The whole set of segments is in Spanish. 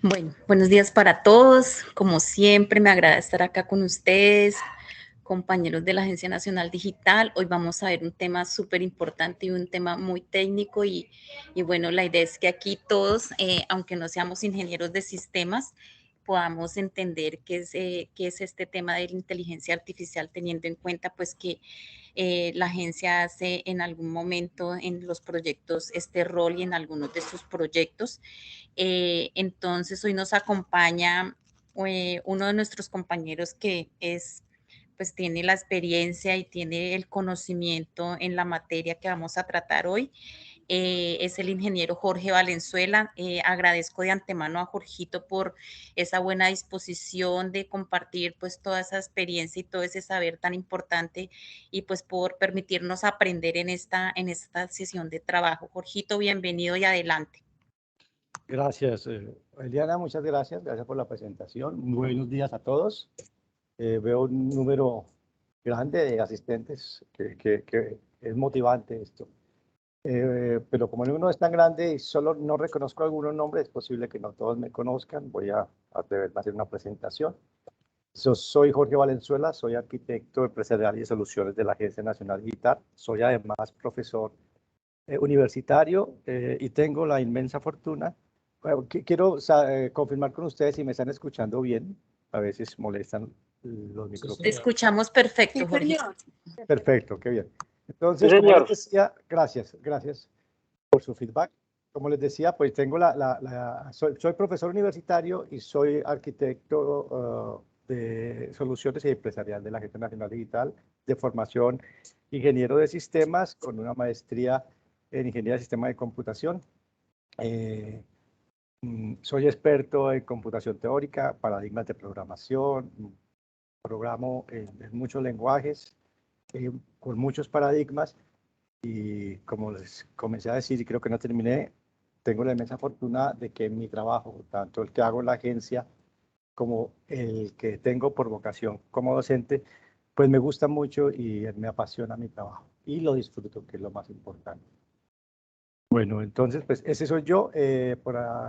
Bueno, buenos días para todos. Como siempre, me agrada estar acá con ustedes, compañeros de la Agencia Nacional Digital. Hoy vamos a ver un tema súper importante y un tema muy técnico y bueno, la idea es que aquí todos, aunque no seamos ingenieros de sistemas, podamos entender qué es este tema de la inteligencia artificial, teniendo en cuenta pues que la agencia hace en algún momento en los proyectos este rol y en algunos de sus proyectos. Entonces, hoy nos acompaña uno de nuestros compañeros que pues tiene la experiencia y tiene el conocimiento en la materia que vamos a tratar hoy. Es el ingeniero Jorge Valenzuela. Agradezco de antemano a Jorgito por esa buena disposición de compartir pues toda esa experiencia y todo ese saber tan importante y pues por permitirnos aprender en esta sesión de trabajo. Jorgito, bienvenido y adelante. Gracias, Eliana, muchas gracias. Gracias por la presentación. Buenos días a todos. Veo un número grande de asistentes que es motivante esto. Pero como el número es tan grande y solo no reconozco algunos nombres, es posible que no todos me conozcan. Voy a hacer una presentación. Soy Jorge Valenzuela, soy arquitecto empresarial y de soluciones de la Agencia Nacional Digital. Soy además profesor universitario y tengo la inmensa fortuna. Bueno, quiero confirmar con ustedes si me están escuchando bien. A veces molestan los micrófonos. Te escuchamos perfecto, Jorge. Perfecto, qué bien. Entonces, como les decía, gracias por su feedback. Como les decía, pues tengo soy profesor universitario y soy arquitecto de soluciones y empresarial de la Agencia Nacional Digital, de formación ingeniero de sistemas con una maestría en ingeniería de sistemas de computación. Soy experto en computación teórica, paradigmas de programación, programo en muchos lenguajes, con muchos paradigmas, y como les comencé a decir y creo que no terminé, tengo la inmensa fortuna de que mi trabajo, tanto el que hago en la agencia como el que tengo por vocación como docente, pues me gusta mucho y me apasiona mi trabajo y lo disfruto, que es lo más importante. Bueno, entonces, pues ese soy yo,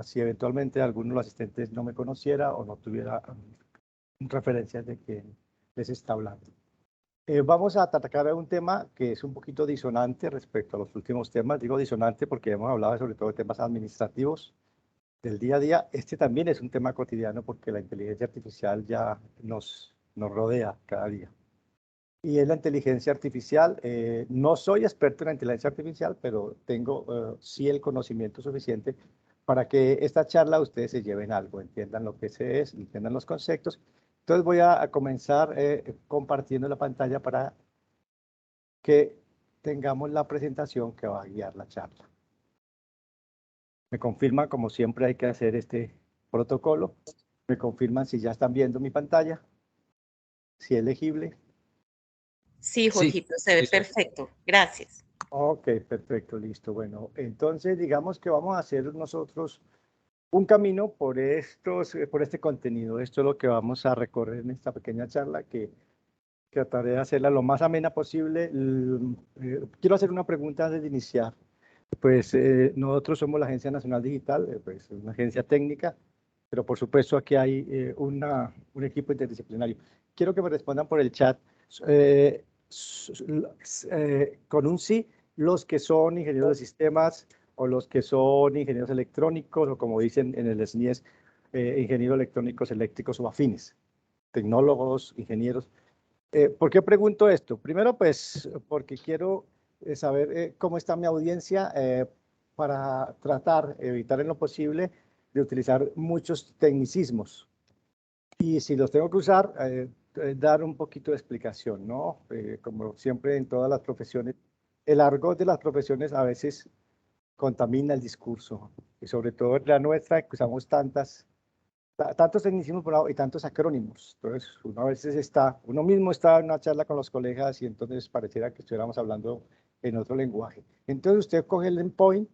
si eventualmente alguno de los asistentes no me conociera o no tuviera referencias de quién les está hablando. Vamos a atacar un tema que es un poquito disonante respecto a los últimos temas. Digo disonante porque hemos hablado sobre todo de temas administrativos del día a día. Este también es un tema cotidiano porque la inteligencia artificial ya nos rodea cada día. Y es la inteligencia artificial. No soy experto en la inteligencia artificial, pero tengo sí el conocimiento suficiente para que esta charla ustedes se lleven algo, entiendan lo que es, entiendan los conceptos. Entonces voy a comenzar compartiendo la pantalla para que tengamos la presentación que va a guiar la charla. Me confirman, como siempre hay que hacer este protocolo. Me confirman si ya están viendo mi pantalla, si es legible. Sí, Sí, Jorgito, se ve perfecto. Gracias. Ok, perfecto, listo. Bueno, entonces digamos que vamos a hacer nosotros un camino por este contenido. Esto es lo que vamos a recorrer en esta pequeña charla que trataré de hacerla lo más amena posible. Quiero hacer una pregunta antes de iniciar. Pues nosotros somos la Agencia Nacional Digital, pues una agencia técnica, pero por supuesto aquí hay un equipo interdisciplinario. Quiero que me respondan por el chat eh, con un sí, los que son ingenieros de sistemas o los que son ingenieros electrónicos o como dicen en el SNIES, ingenieros electrónicos, eléctricos o afines, tecnólogos, ingenieros. ¿Por qué pregunto esto? Primero, pues porque quiero saber cómo está mi audiencia para tratar, evitar en lo posible de utilizar muchos tecnicismos. Y si los tengo que usar, dar un poquito de explicación, ¿no? Como siempre en todas las profesiones, el argot de las profesiones a veces contamina el discurso, y sobre todo en la nuestra, que usamos tantos tecnicismos por lado y tantos acrónimos. Entonces, uno a veces uno mismo está en una charla con los colegas y entonces pareciera que estuviéramos hablando en otro lenguaje. Entonces, usted coge el endpoint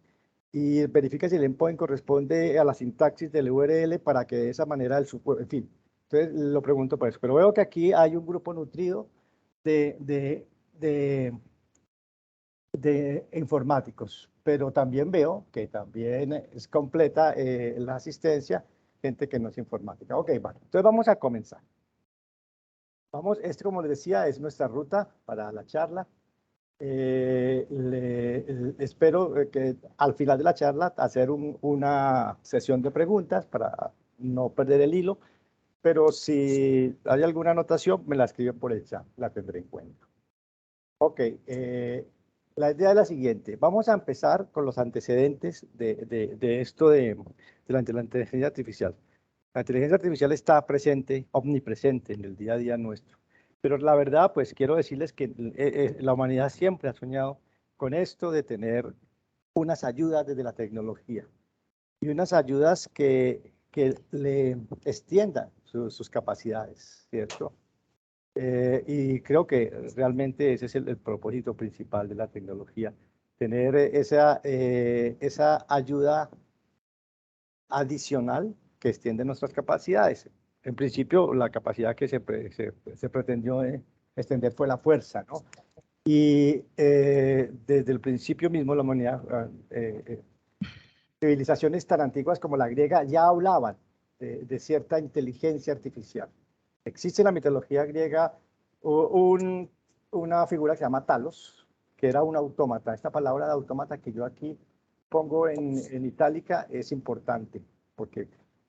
y verifica si el endpoint corresponde a la sintaxis del URL para que de esa manera en fin. Entonces, lo pregunto por eso. Pero veo que aquí hay un grupo nutrido de, de, de, de informáticos, pero también veo que también es completa la asistencia, gente que no es informática. Ok, vale. Entonces vamos a comenzar. Como les decía, es nuestra ruta para la charla. Espero que al final de la charla hacer una sesión de preguntas para no perder el hilo, pero si hay alguna anotación, me la escriben por el chat, la tendré en cuenta. Ok, la idea es la siguiente. Vamos a empezar con los antecedentes de esto de la inteligencia artificial. La inteligencia artificial está presente, omnipresente en el día a día nuestro. Pero la verdad, pues quiero decirles que la humanidad siempre ha soñado con esto de tener unas ayudas desde la tecnología y unas ayudas que le extiendan sus capacidades, ¿cierto? Y creo que realmente ese es el propósito principal de la tecnología, tener esa ayuda adicional que extiende nuestras capacidades. En principio, la capacidad que se pretendió extender fue la fuerza, ¿no? Y desde el principio mismo la humanidad, civilizaciones tan antiguas como la griega ya hablaban de cierta inteligencia artificial. Existe en la mitología griega una figura que se llama Talos, que era un autómata. Esta palabra de autómata que yo aquí pongo en itálica es importante, porque,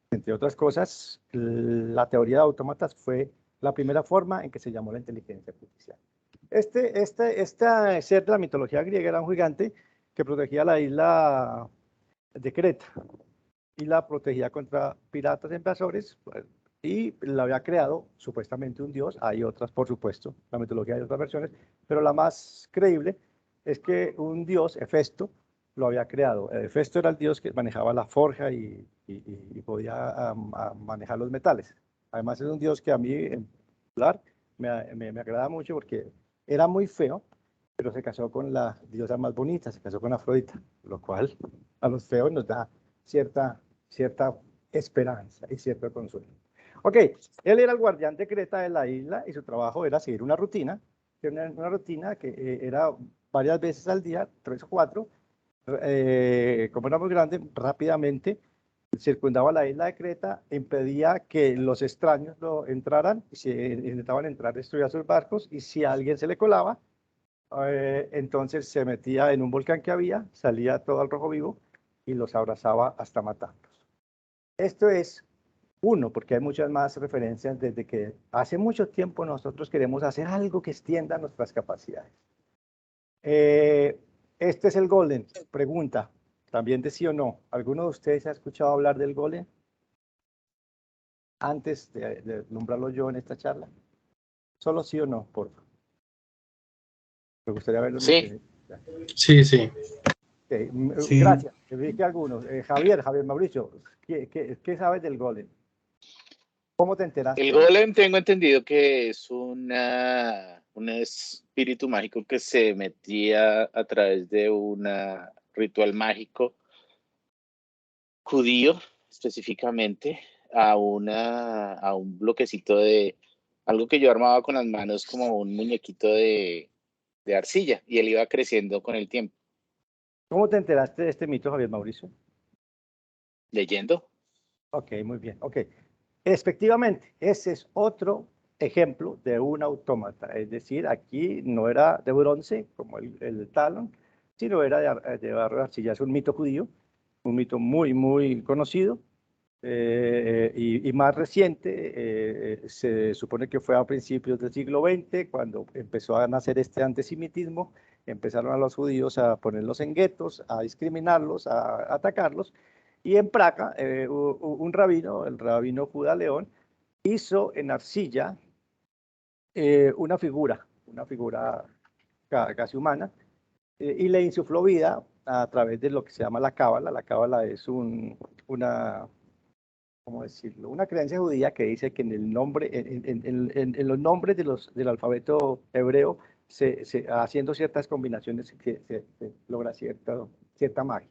entre otras cosas, la teoría de autómatas fue la primera forma en que se llamó la inteligencia artificial. Este ser de la mitología griega era un gigante que protegía la isla de Creta y la protegía contra piratas invasores y la había creado supuestamente un dios. Hay otras, por supuesto, la mitología hay otras versiones, pero la más creíble es que un dios, Hefesto, lo había creado. Hefesto era el dios que manejaba la forja y podía manejar los metales. Además es un dios que a mí en particular me agrada mucho porque era muy feo, pero se casó con la diosa más bonita, se casó con Afrodita, lo cual a los feos nos da cierta esperanza y cierto consuelo. Ok, él era el guardián de Creta de la isla y su trabajo era seguir una rutina, que era varias veces al día, 3 o 4, como era muy grande, rápidamente circundaba la isla de Creta, impedía que los extraños lo entraran, y si intentaban entrar, destruía sus barcos, y si a alguien se le colaba, entonces se metía en un volcán que había, salía todo al rojo vivo y los abrazaba hasta matarlos. Esto es uno, porque hay muchas más referencias desde que hace mucho tiempo nosotros queremos hacer algo que extienda nuestras capacidades. Este es el Golem. Pregunta, también de sí o no. ¿Alguno de ustedes ha escuchado hablar del Golem antes de nombrarlo yo en esta charla? Solo sí o no, por favor. Me gustaría verlo en Sí. ustedes. Sí, sí. Okay. Sí. Gracias. Vi que algunos. Javier Mauricio, ¿qué sabes del golem? ¿Cómo te El enteraste? golem tengo entendido que es un espíritu mágico que se metía a través de un ritual mágico judío, específicamente, a un bloquecito de algo que yo armaba con las manos como un muñequito de arcilla y él iba creciendo con el tiempo. ¿Cómo te enteraste de este mito, Javier Mauricio? Leyendo. Ok, muy bien. Ok. Efectivamente, ese es otro ejemplo de un autómata. Es decir, aquí no era de bronce, como el talón, sino era de barro de arcilla. Es un mito judío, un mito muy, muy conocido y más reciente. Se supone que fue a principios del siglo XX, cuando empezó a nacer este antisemitismo. Empezaron a los judíos a ponerlos en guetos, a discriminarlos, a atacarlos. Y en Praga, un rabino, el rabino Judá León, hizo en arcilla una figura casi humana, y le insufló vida a través de lo que se llama la cábala. La cábala es una, ¿cómo decirlo? Una creencia judía que dice que en el nombre, en los nombres del alfabeto hebreo, haciendo ciertas combinaciones, se logra cierta magia.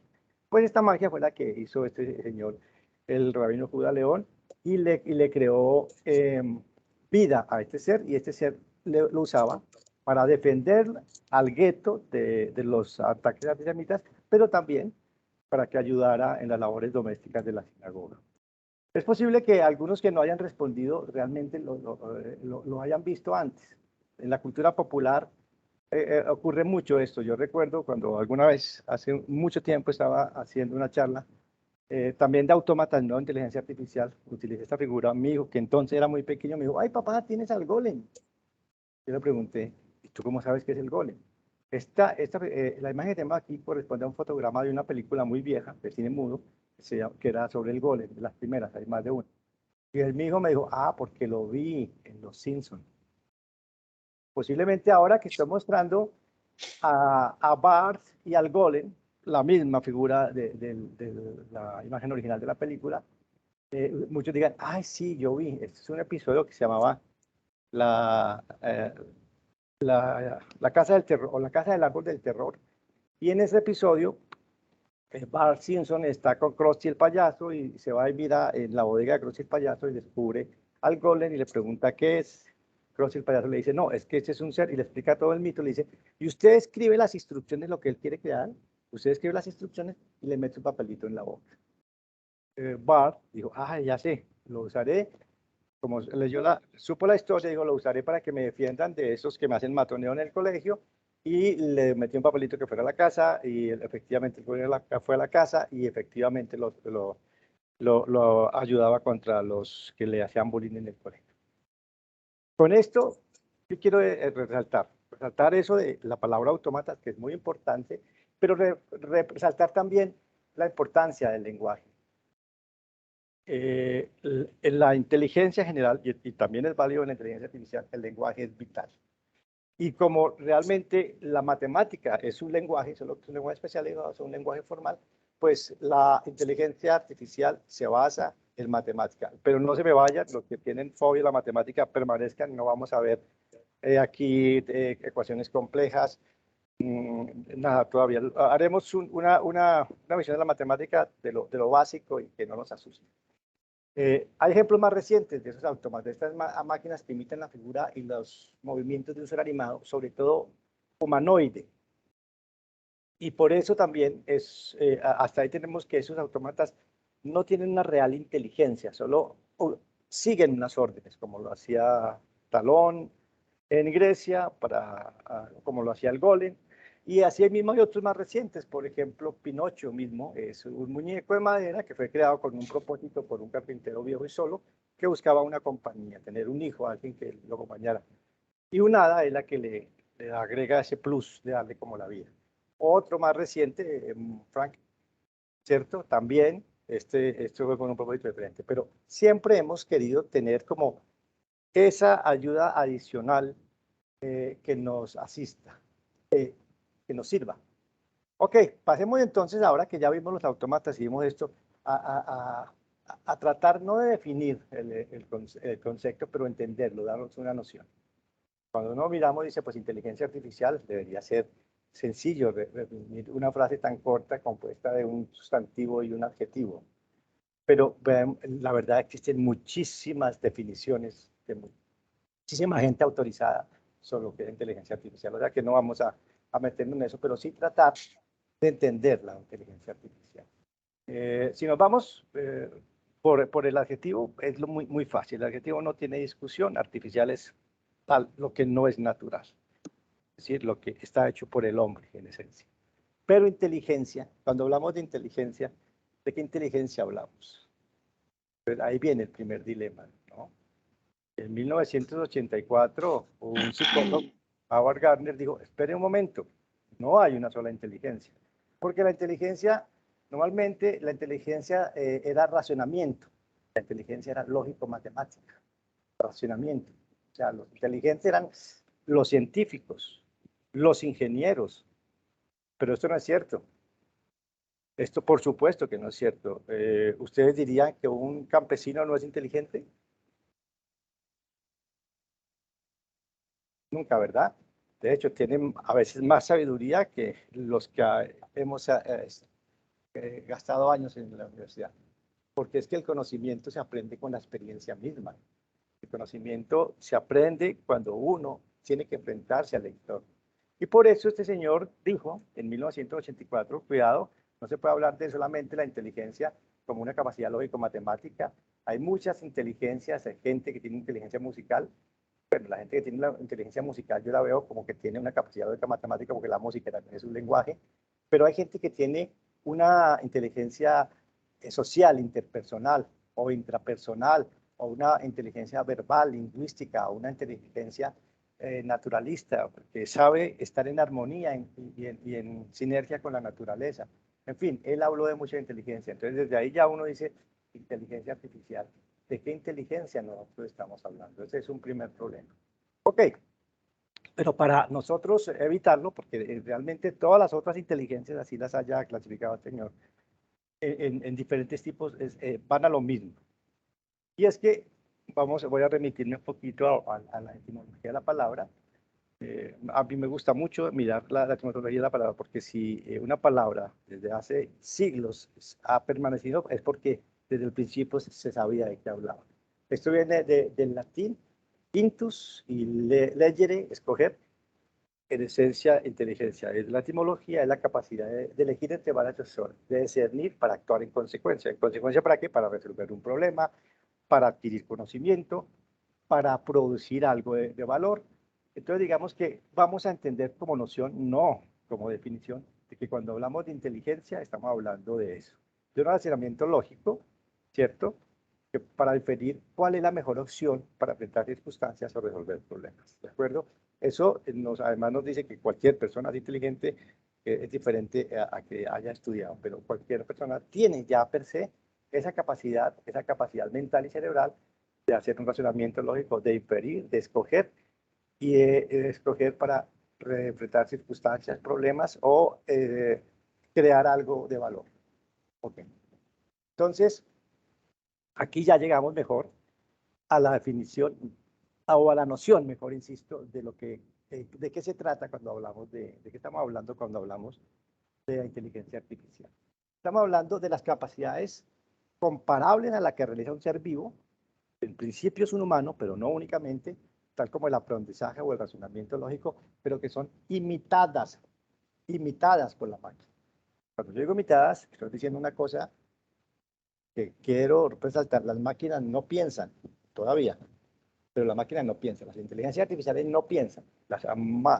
Pues esta magia fue la que hizo este señor, el rabino Judá León, y le creó vida a este ser, y este ser lo usaba para defender al gueto de los ataques antisemitas, pero también para que ayudara en las labores domésticas de la sinagoga. Es posible que algunos que no hayan respondido realmente lo hayan visto antes. En la cultura popular ocurre mucho esto. Yo recuerdo cuando alguna vez, hace mucho tiempo, estaba haciendo una charla también de autómatas, no de inteligencia artificial. Utilicé esta figura. Mi hijo, que entonces era muy pequeño, me dijo: ay, papá, ¿tienes al golem? Yo le pregunté: ¿y tú cómo sabes qué es el golem? La imagen que tenemos aquí corresponde a un fotograma de una película muy vieja, de cine mudo, que era sobre el golem, de las primeras, hay más de una. Y mi hijo me dijo: ah, porque lo vi en Los Simpsons. Posiblemente ahora que estoy mostrando a Bart y al golem, la misma figura de la imagen original de la película, muchos digan: ay, sí, yo vi. Este es un episodio que se llamaba la, eh, la Casa del Terror, o la Casa del Árbol del Terror. Y en ese episodio, Bart Simpson está con Krusty el payaso y se va a vivir en la bodega de Krusty el payaso y descubre al golem y le pregunta qué es. Krusty el payaso le dice: no, es que este es un ser, y le explica todo el mito. Le dice: y usted escribe las instrucciones de lo que él quiere crear, usted escribe las instrucciones y le mete un papelito en la boca. Bart dijo: ah, ya sé, lo usaré. Como supo la historia, dijo: lo usaré para que me defiendan de esos que me hacen matoneo en el colegio. Y le metió un papelito que fuera a la casa, y efectivamente fue a la casa, y efectivamente lo ayudaba contra los que le hacían bullying en el colegio. Con esto, yo quiero resaltar eso de la palabra autómata, que es muy importante, pero resaltar también la importancia del lenguaje. En la inteligencia general, y también es válido en la inteligencia artificial, el lenguaje es vital. Y como realmente la matemática es un lenguaje, solo que es un lenguaje especializado, es un lenguaje formal, pues la inteligencia artificial se basa en matemática. Pero no se me vayan, los que tienen fobia a la matemática, permanezcan, no vamos a ver aquí ecuaciones complejas, nada, todavía. Haremos una visión de la matemática de lo básico, y que no nos asuste. Hay ejemplos más recientes de esos autómatas, de estas máquinas que imitan la figura y los movimientos de un ser animado, sobre todo humanoide. Y por eso también hasta ahí tenemos que esos autómatas no tienen una real inteligencia, solo siguen unas órdenes, como lo hacía Talón en Grecia, como lo hacía el Golem. Y así mismo hay otros más recientes. Por ejemplo, Pinocho mismo es un muñeco de madera que fue creado con un propósito por un carpintero viejo y solo, que buscaba una compañía, tener un hijo, alguien que lo acompañara. Y un hada es la que le agrega ese plus de darle como la vida. Otro más reciente, Frank, ¿cierto? También, esto fue con un propósito diferente, pero siempre hemos querido tener como esa ayuda adicional que nos asista, que nos sirva. Ok, pasemos entonces, ahora que ya vimos los autómatas y vimos esto, a tratar no de definir el concepto, pero entenderlo, darnos una noción. Cuando uno miramos, dice, pues inteligencia artificial debería ser sencillo, definir una frase tan corta compuesta de un sustantivo y un adjetivo. Pero la verdad existen muchísimas definiciones de muchísima gente autorizada sobre lo que es inteligencia artificial. O sea que no vamos a meternos en eso, pero sí tratar de entender la inteligencia artificial. Si nos vamos por el adjetivo, es muy fácil. El adjetivo no tiene discusión. Artificial es tal, lo que no es natural. Es decir, lo que está hecho por el hombre, en esencia. Pero inteligencia, cuando hablamos de inteligencia, ¿de qué inteligencia hablamos? Pues ahí viene el primer dilema, ¿no? En 1984, un psicólogo, Howard Gardner, dijo, espere un momento, no hay una sola inteligencia. Porque la inteligencia, normalmente la inteligencia era razonamiento, la inteligencia era lógico-matemática, racionamiento. O sea, los inteligentes eran los científicos, los ingenieros, pero esto no es cierto. Esto por supuesto que no es cierto. ¿Ustedes dirían que un campesino no es inteligente? Nunca, ¿verdad? De hecho, tienen a veces más sabiduría que los que hemos gastado años en la universidad. Porque es que el conocimiento se aprende con la experiencia misma. El conocimiento se aprende cuando uno tiene que enfrentarse al lector. Y por eso este señor dijo en 1984, cuidado, no se puede hablar de solamente la inteligencia como una capacidad lógico-matemática. Hay muchas inteligencias, hay gente que tiene inteligencia musical. Bueno, la gente que tiene la inteligencia musical yo la veo como que tiene una capacidad lógica matemática porque la música también es un lenguaje, pero hay gente que tiene una inteligencia social, interpersonal o intrapersonal, o una inteligencia verbal, lingüística, o una inteligencia naturalista, que sabe estar en armonía y en sinergia con la naturaleza. En fin, él habló de mucha inteligencia, entonces desde ahí ya uno dice inteligencia artificial. ¿De qué inteligencia nosotros estamos hablando? Ese es un primer problema. Ok, pero para nosotros evitarlo, porque realmente todas las otras inteligencias, así las haya clasificado el señor, en diferentes tipos, van a lo mismo. Y es que, voy a remitirme un poquito a la etimología de la palabra. A mí me gusta mucho mirar la etimología de la palabra, porque si una palabra desde hace siglos ha permanecido, es porque desde el principio se sabía de qué hablaba. Esto viene del latín, intus, y legere, escoger, en esencia, inteligencia. Es la etimología, es la capacidad de elegir entre varias opciones, de discernir para actuar en consecuencia. ¿En consecuencia para qué? Para resolver un problema, para adquirir conocimiento, para producir algo de valor. Entonces, digamos que vamos a entender como noción, no como definición, de que cuando hablamos de inteligencia estamos hablando de eso, de un razonamiento lógico, ¿cierto? Que para definir cuál es la mejor opción para enfrentar circunstancias o resolver problemas, ¿de acuerdo? Eso además nos dice que cualquier persona inteligente es diferente a que haya estudiado, pero cualquier persona tiene ya per se esa capacidad mental y cerebral de hacer un razonamiento lógico, de inferir, de escoger y de escoger para enfrentar circunstancias, problemas o crear algo de valor. Okay. Entonces, aquí ya llegamos mejor a la definición o a la noción, mejor insisto, de lo que de qué se trata cuando hablamos de qué estamos hablando cuando hablamos de la inteligencia artificial. Estamos hablando de las capacidades comparables a la que realiza un ser vivo. En principio es un humano, pero no únicamente, tal como el aprendizaje o el razonamiento lógico, pero que son imitadas por la máquina. Cuando yo digo imitadas, estoy diciendo una cosa que quiero resaltar. Las máquinas no piensan todavía, pero las máquinas no piensan. Las inteligencias artificiales no piensan. Las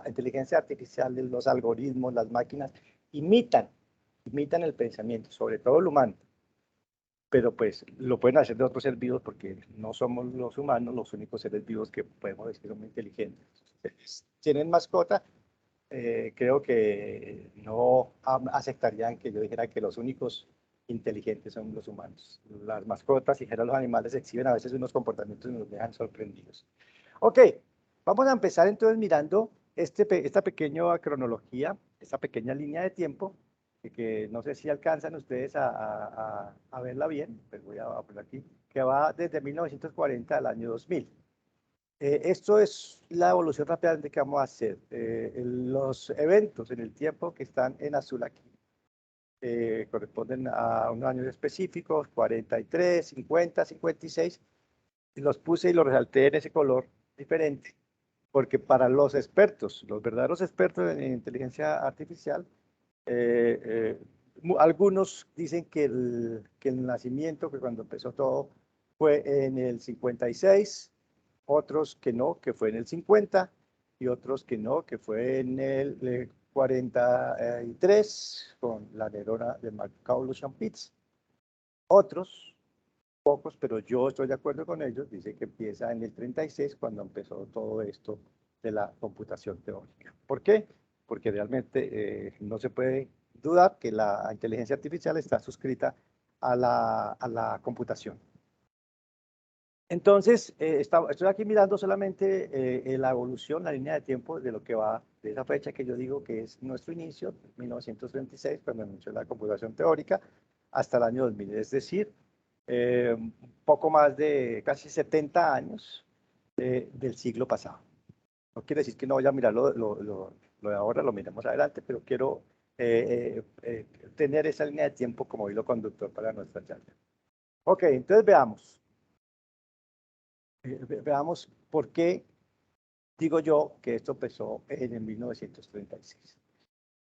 inteligencias artificiales, los algoritmos, las máquinas imitan el pensamiento, sobre todo el humano. Pero pues lo pueden hacer de otros seres vivos porque no somos los humanos los únicos seres vivos que podemos decir que son inteligentes. Tienen mascota, creo que no aceptarían que yo dijera que los únicos inteligentes son los humanos. Las mascotas y los animales exhiben a veces unos comportamientos que nos dejan sorprendidos. Ok, vamos a empezar entonces mirando esta pequeña cronología, esta pequeña línea de tiempo que no sé si alcanzan ustedes a verla bien, pues voy a poner aquí, que va desde 1940 al año 2000. Esto es la evolución rápida que vamos a hacer. Los eventos en el tiempo que están en azul aquí corresponden a unos años específicos, 43, 50, 56, y los puse y los resalté en ese color diferente, porque para los expertos, los verdaderos expertos en inteligencia artificial, algunos dicen que el nacimiento, que cuando empezó todo, fue en el 56, otros que no, que fue en el 50, y otros que no, que fue en el 43, con la neurona de McCauley-Champitz. Otros, pocos, pero yo estoy de acuerdo con ellos, dicen que empieza en el 36, cuando empezó todo esto de la computación teórica. ¿Por qué? Porque realmente no se puede dudar que la inteligencia artificial está suscrita a la computación. Entonces, estoy aquí mirando solamente la evolución, la línea de tiempo de lo que va de esa fecha que yo digo que es nuestro inicio, 1936, cuando inició la computación teórica, hasta el año 2000, es decir, un poco más de casi 70 años del siglo pasado. No quiere decir que no vaya a mirar lo de ahora, lo miremos adelante, pero quiero tener esa línea de tiempo como hilo conductor para nuestra charla. Ok, entonces veamos. Veamos por qué digo yo que esto empezó en el 1936.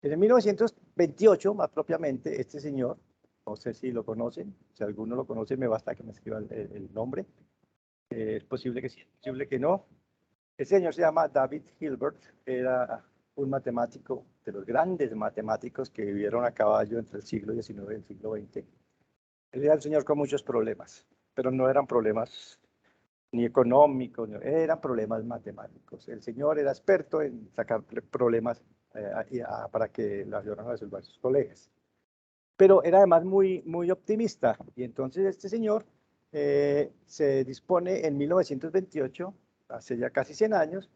En el 1928, más propiamente, este señor, no sé si lo conocen, si alguno lo conoce, me basta que me escriba el nombre. Es posible que sí, es posible que no. Este señor se llama David Hilbert, era un matemático de los grandes matemáticos que vivieron a caballo entre el siglo XIX y el siglo XX. Él era un señor con muchos problemas, pero no eran problemas ni económicos, eran problemas matemáticos. El señor era experto en sacar problemas para que lo ayudaran a resolver sus colegas. Pero era además muy optimista. Y entonces este señor se dispone en 1928, hace ya casi 100 años,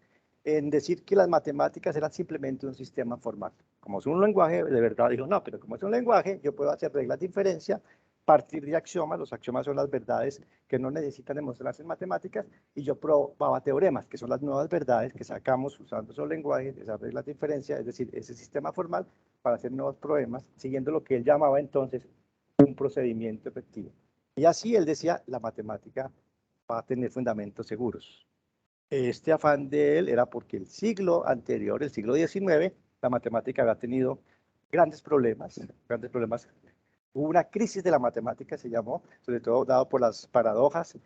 en decir que las matemáticas eran simplemente un sistema formal. Como es un lenguaje, de verdad dijo, no, pero como es un lenguaje, yo puedo hacer reglas de inferencia, partir de axiomas, los axiomas son las verdades que no necesitan demostrarse en matemáticas, y yo probaba teoremas, que son las nuevas verdades que sacamos usando esos lenguajes, esas reglas de inferencia, es decir, ese sistema formal, para hacer nuevos problemas, siguiendo lo que él llamaba entonces un procedimiento efectivo. Y así él decía, la matemática va a tener fundamentos seguros. Este afán de él era porque el siglo anterior, el siglo XIX, la matemática había tenido grandes problemas, grandes problemas. Hubo una crisis de la matemática, se llamó, sobre todo dado por las paradojas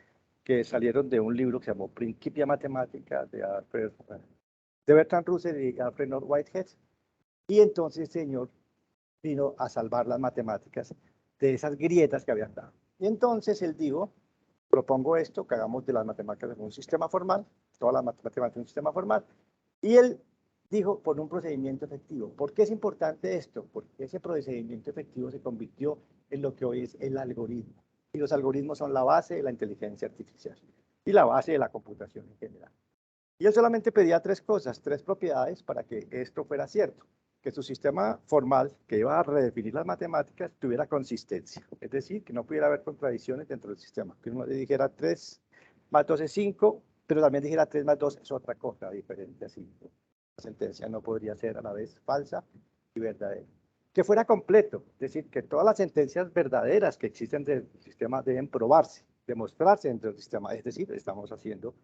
que salieron de un libro que se llamó Principia Mathematica de Bertrand Russell y Alfred North Whitehead. Y entonces el señor vino a salvar las matemáticas de esas grietas que habían dado. Y entonces él dijo, propongo esto, que hagamos de las matemáticas un sistema formal, todas las matemáticas un sistema formal, y él dijo por un procedimiento efectivo. ¿Por qué es importante esto? Porque ese procedimiento efectivo se convirtió en lo que hoy es el algoritmo. Y los algoritmos son la base de la inteligencia artificial y la base de la computación en general. Y él solamente pedía tres cosas, tres propiedades para que esto fuera cierto. Que su sistema formal, que iba a redefinir las matemáticas, tuviera consistencia. Es decir, que no pudiera haber contradicciones dentro del sistema. Que uno le dijera 3 más 2 es 5, pero también dijera 3 más 2 es otra cosa diferente a 5. La sentencia no podría ser a la vez falsa y verdadera. Que fuera completo, es decir, que todas las sentencias verdaderas que existen del sistema deben probarse, demostrarse dentro del sistema. Es decir, estamos haciendo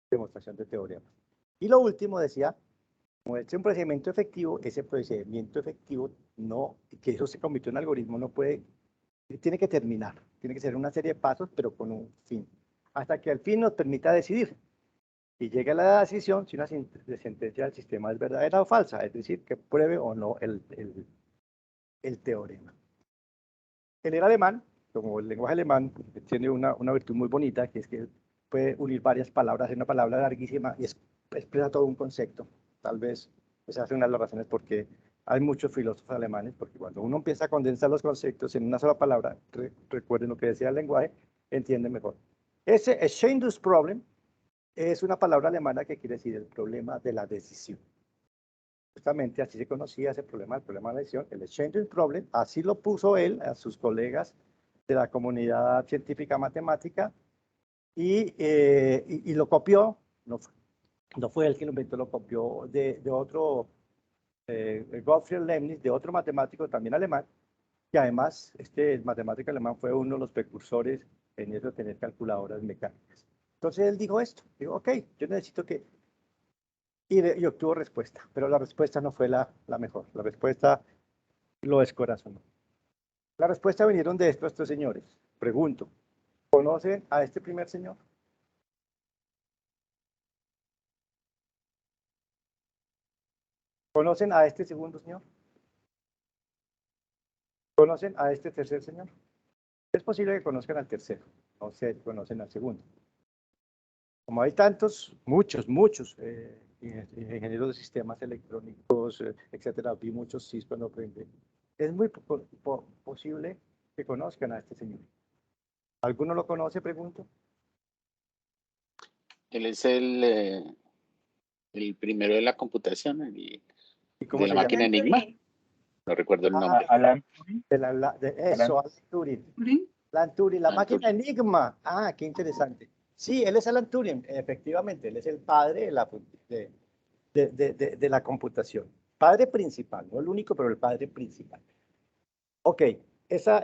demostración de teoremas. Y lo último decía, como es un procedimiento efectivo, ese procedimiento efectivo no, que eso se convirtió en algoritmo, no puede, tiene que terminar, tiene que ser una serie de pasos, pero con un fin, hasta que al fin nos permita decidir. Y llegue a la decisión si una sentencia del sistema es verdadera o falsa, es decir, que pruebe o no el teorema. Él era alemán, como el lenguaje alemán tiene una virtud muy bonita, que es que puede unir varias palabras en una palabra larguísima y expresa todo un concepto. Tal vez esa es una de las razones por qué hay muchos filósofos alemanes, porque cuando uno empieza a condensar los conceptos en una sola palabra, recuerden lo que decía el lenguaje, entiende mejor. Ese Entscheidungsproblem problem es una palabra alemana que quiere decir el problema de la decisión. Justamente así se conocía ese problema, el problema de la edición, el exchanging problem, así lo puso él a sus colegas de la comunidad científica matemática y lo copió, no fue él quien lo inventó, lo copió de otro, Gottfried Leibniz, de otro matemático también alemán, que además este matemático alemán fue uno de los precursores en eso de tener calculadoras mecánicas. Entonces él dijo esto, dijo, ok, yo necesito que... Y obtuvo respuesta, pero la respuesta no fue la mejor, la respuesta lo descorazonó. La respuesta vinieron de estos señores. Pregunto, ¿conocen a este primer señor? ¿Conocen a este segundo señor? ¿Conocen a este tercer señor? Es posible que conozcan al tercero, no sé si conocen al segundo. Como hay tantos, muchos ingenieros de sistemas electrónicos, etcétera, vi muchos CIS cuando aprendí, es muy posible que conozcan a este señor. ¿Alguno lo conoce, pregunto? Él es el primero de la computación, ¿Y cómo de la se llama? máquina Enigma. No recuerdo el nombre. Alan Turing. Eso, Alan Turing. Alan Turing, la máquina Enigma. Ah, qué interesante. Sí, él es Alan Turing, efectivamente, él es el padre de la computación. Padre principal, no el único, pero el padre principal. Ok, esa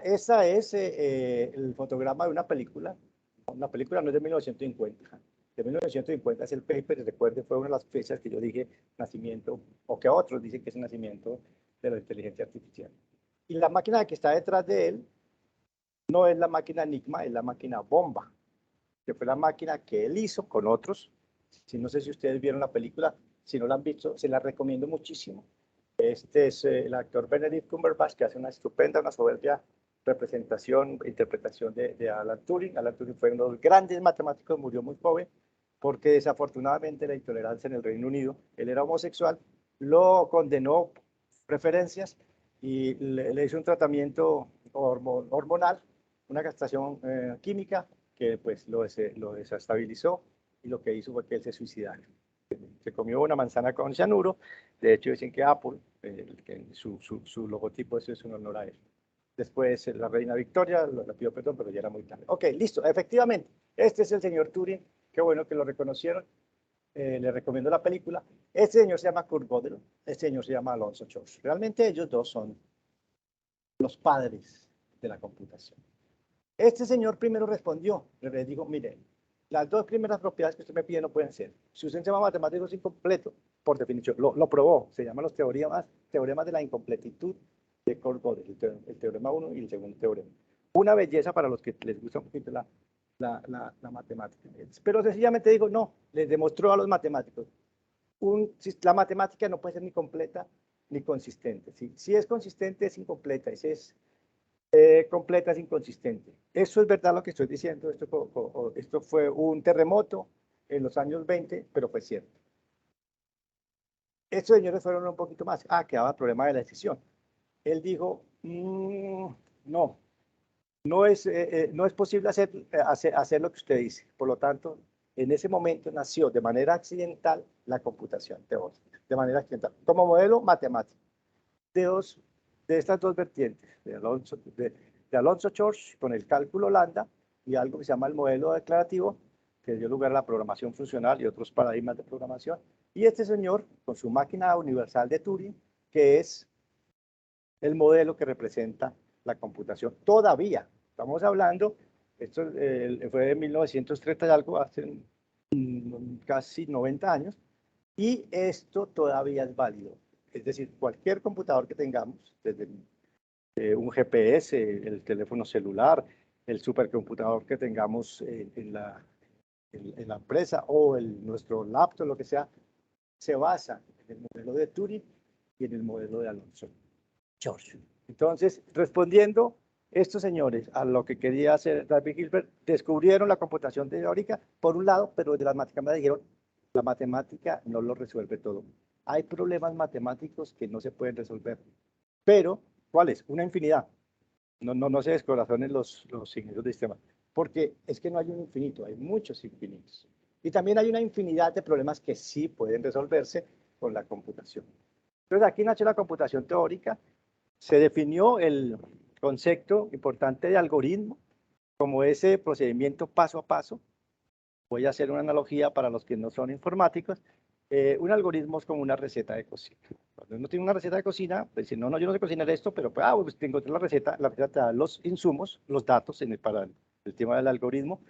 es el fotograma de una película. Una película no es de 1950. De 1950 es el paper, recuerde, fue una de las fechas que yo dije nacimiento, o que otros dicen que es el nacimiento de la inteligencia artificial. Y la máquina que está detrás de él no es la máquina Enigma, es la máquina Bomba, que fue la máquina que él hizo con otros. No sé si ustedes vieron la película, si no la han visto, se la recomiendo muchísimo. Este es el actor Benedict Cumberbatch, que hace una estupenda, una soberbia representación, interpretación de Alan Turing. Alan Turing fue uno de los grandes matemáticos, murió muy joven, porque desafortunadamente la intolerancia en el Reino Unido, él era homosexual, lo condenó preferencias y le hizo un tratamiento hormonal, una castración química que pues lo desestabilizó y lo que hizo fue que él se suicidara. Se comió una manzana con cianuro. De hecho, dicen que Apple, su logotipo, eso es un honor a él. Después, la reina Victoria la pidió perdón, pero ya era muy tarde. Ok, listo. Efectivamente, este es el señor Turing. Qué bueno que lo reconocieron. Le recomiendo la película. Este señor se llama Kurt Gödel. Este señor se llama Alonzo Church. Realmente ellos dos son los padres de la computación. Este señor primero respondió. Le dijo, mire, las dos primeras propiedades que usted me pide no pueden ser. Si usted se llama matemático es incompleto, por definición, lo probó. Se llaman los teoremas de la incompletitud de Kurt Gödel, el teorema 1 y el segundo teorema. Una belleza para los que les gusta un poquito la matemática. Pero sencillamente digo, no, les demostró a los matemáticos. La matemática no puede ser ni completa ni consistente. Si es consistente, es incompleta. Y si es completa, es inconsistente. Eso es verdad lo que estoy diciendo. Esto fue un terremoto en los años 20, pero fue cierto. Estos señores fueron un poquito más. Quedaba el problema de la decisión. Él dijo, no es posible hacer lo que usted dice. Por lo tanto, en ese momento nació de manera accidental la computación teórica, de manera accidental, como modelo matemático. De estas dos vertientes, de Alonzo Church con el cálculo lambda y algo que se llama el modelo declarativo, que dio lugar a la programación funcional y otros paradigmas de programación. Y este señor con su máquina universal de Turing, que es el modelo que representa la computación. Todavía, estamos hablando, esto fue de 1930 y algo, hace casi 90 años, y esto todavía es válido. Es decir, cualquier computador que tengamos, desde un GPS, el teléfono celular, el supercomputador que tengamos en la empresa o nuestro laptop, lo que sea, se basa en el modelo de Turing y en el modelo de Alonzo George. Entonces, respondiendo estos señores a lo que quería hacer David Hilbert, descubrieron la computación teórica por un lado, pero de las matemáticas dijeron, la matemática no lo resuelve todo. Hay problemas matemáticos que no se pueden resolver. Pero, ¿cuáles? Una infinidad. No se descorazonen los ingenieros de sistema, porque es que no hay un infinito, hay muchos infinitos. Y también hay una infinidad de problemas que sí pueden resolverse con la computación. Entonces aquí nació la computación teórica, se definió el concepto importante de algoritmo como ese procedimiento paso a paso. Voy a hacer una analogía para los que no son informáticos. Un algoritmo es como una receta de cocina. Cuando uno tiene una receta de cocina, pues si no, yo no sé cocinar esto, pero pues tengo la receta te da los insumos, los datos para el tema del algoritmo,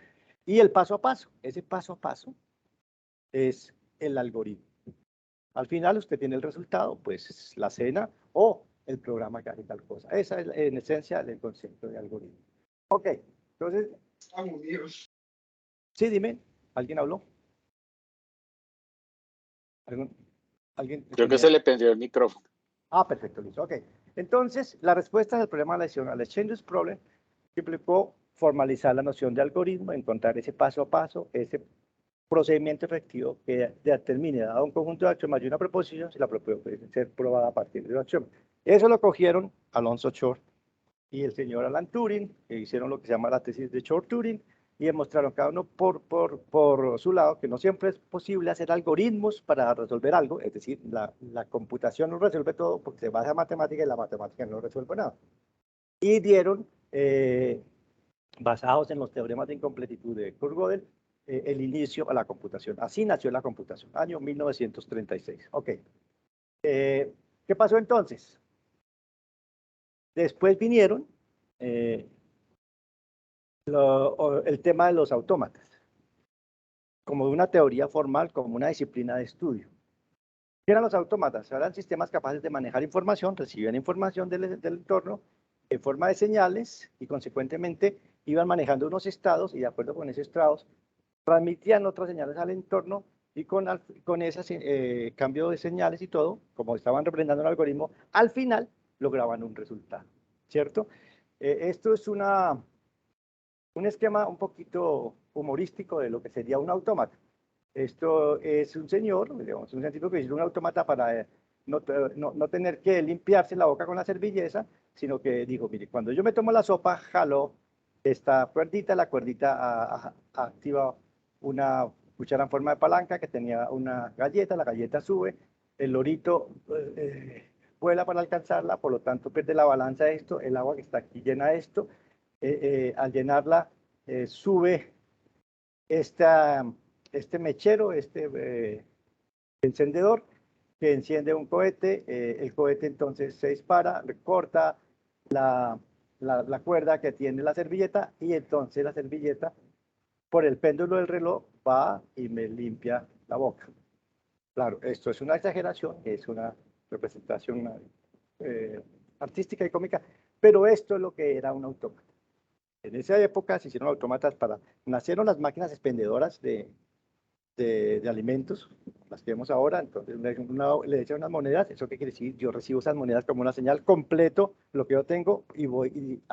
y el paso a paso. Ese paso a paso es el algoritmo. Al final usted tiene el resultado, pues la cena o el programa que hace tal cosa. Esa es en esencia el concepto de algoritmo. Ok, entonces... Sí, dime, ¿alguien habló? ¿Alguien? Creo que se le prendió el micrófono. Ah, perfecto, listo. Ok. Entonces, la respuesta del problema de la lesión al Exchange Problem implicó formalizar la noción de algoritmo, encontrar ese paso a paso, ese procedimiento efectivo que determine, dado un conjunto de acciones y una proposición, si la proposición puede ser probada a partir de la acción. Eso lo cogieron Alonso Short y el señor Alan Turing, que hicieron lo que se llama la tesis de Short-Turing, y demostraron cada uno por su lado que no siempre es posible hacer algoritmos para resolver algo, es decir, la computación no resuelve todo porque se basa en matemática y la matemática no resuelve nada. Y dieron, basados en los teoremas de incompletitud de Kurt-Gödel, el inicio a la computación. Así nació la computación, año 1936. Ok. ¿Qué pasó entonces? Después vinieron el tema de los autómatas, como de una teoría formal, como una disciplina de estudio. ¿Qué eran los autómatas? Eran sistemas capaces de manejar información, recibían información del entorno en forma de señales y consecuentemente iban manejando unos estados y de acuerdo con esos estados transmitían otras señales al entorno y con ese cambio de señales y todo, como estaban representando el algoritmo, al final lograban un resultado, ¿cierto? Esto es un esquema un poquito humorístico de lo que sería un autómata. Esto es un señor, digamos, un científico que hizo un autómata para no tener que limpiarse la boca con la servilleta, sino que dijo, mire, cuando yo me tomo la sopa, jalo esta cuerdita, la cuerdita activa una cuchara en forma de palanca que tenía una galleta, la galleta sube, el lorito vuela para alcanzarla, por lo tanto pierde la balanza de esto, el agua que está aquí llena esto, al llenarla sube este mechero, encendedor que enciende un cohete, el cohete entonces se dispara, corta la cuerda que tiene la servilleta y entonces la servilleta por el péndulo del reloj va y me limpia la boca. Claro, esto es una exageración, es una representación artística y cómica, pero esto es lo que era un autómata. En esa época se hicieron autómatas nacieron las máquinas expendedoras de alimentos, las que vemos ahora, entonces le echan unas monedas, ¿eso qué quiere decir? Yo recibo esas monedas como una señal, completo lo que yo tengo y voy y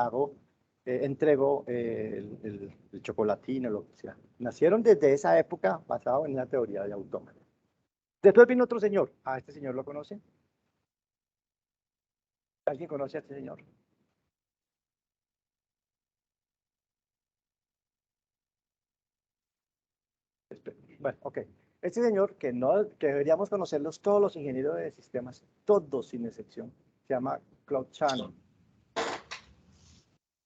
entrego el chocolatín o lo que sea. Nacieron desde esa época basado en la teoría de autómatas. Después vino otro señor, este señor lo conoce. ¿Alguien conoce a este señor? Bueno, ok. Este señor, que deberíamos conocerlos todos los ingenieros de sistemas, todos sin excepción, se llama Claude Shannon.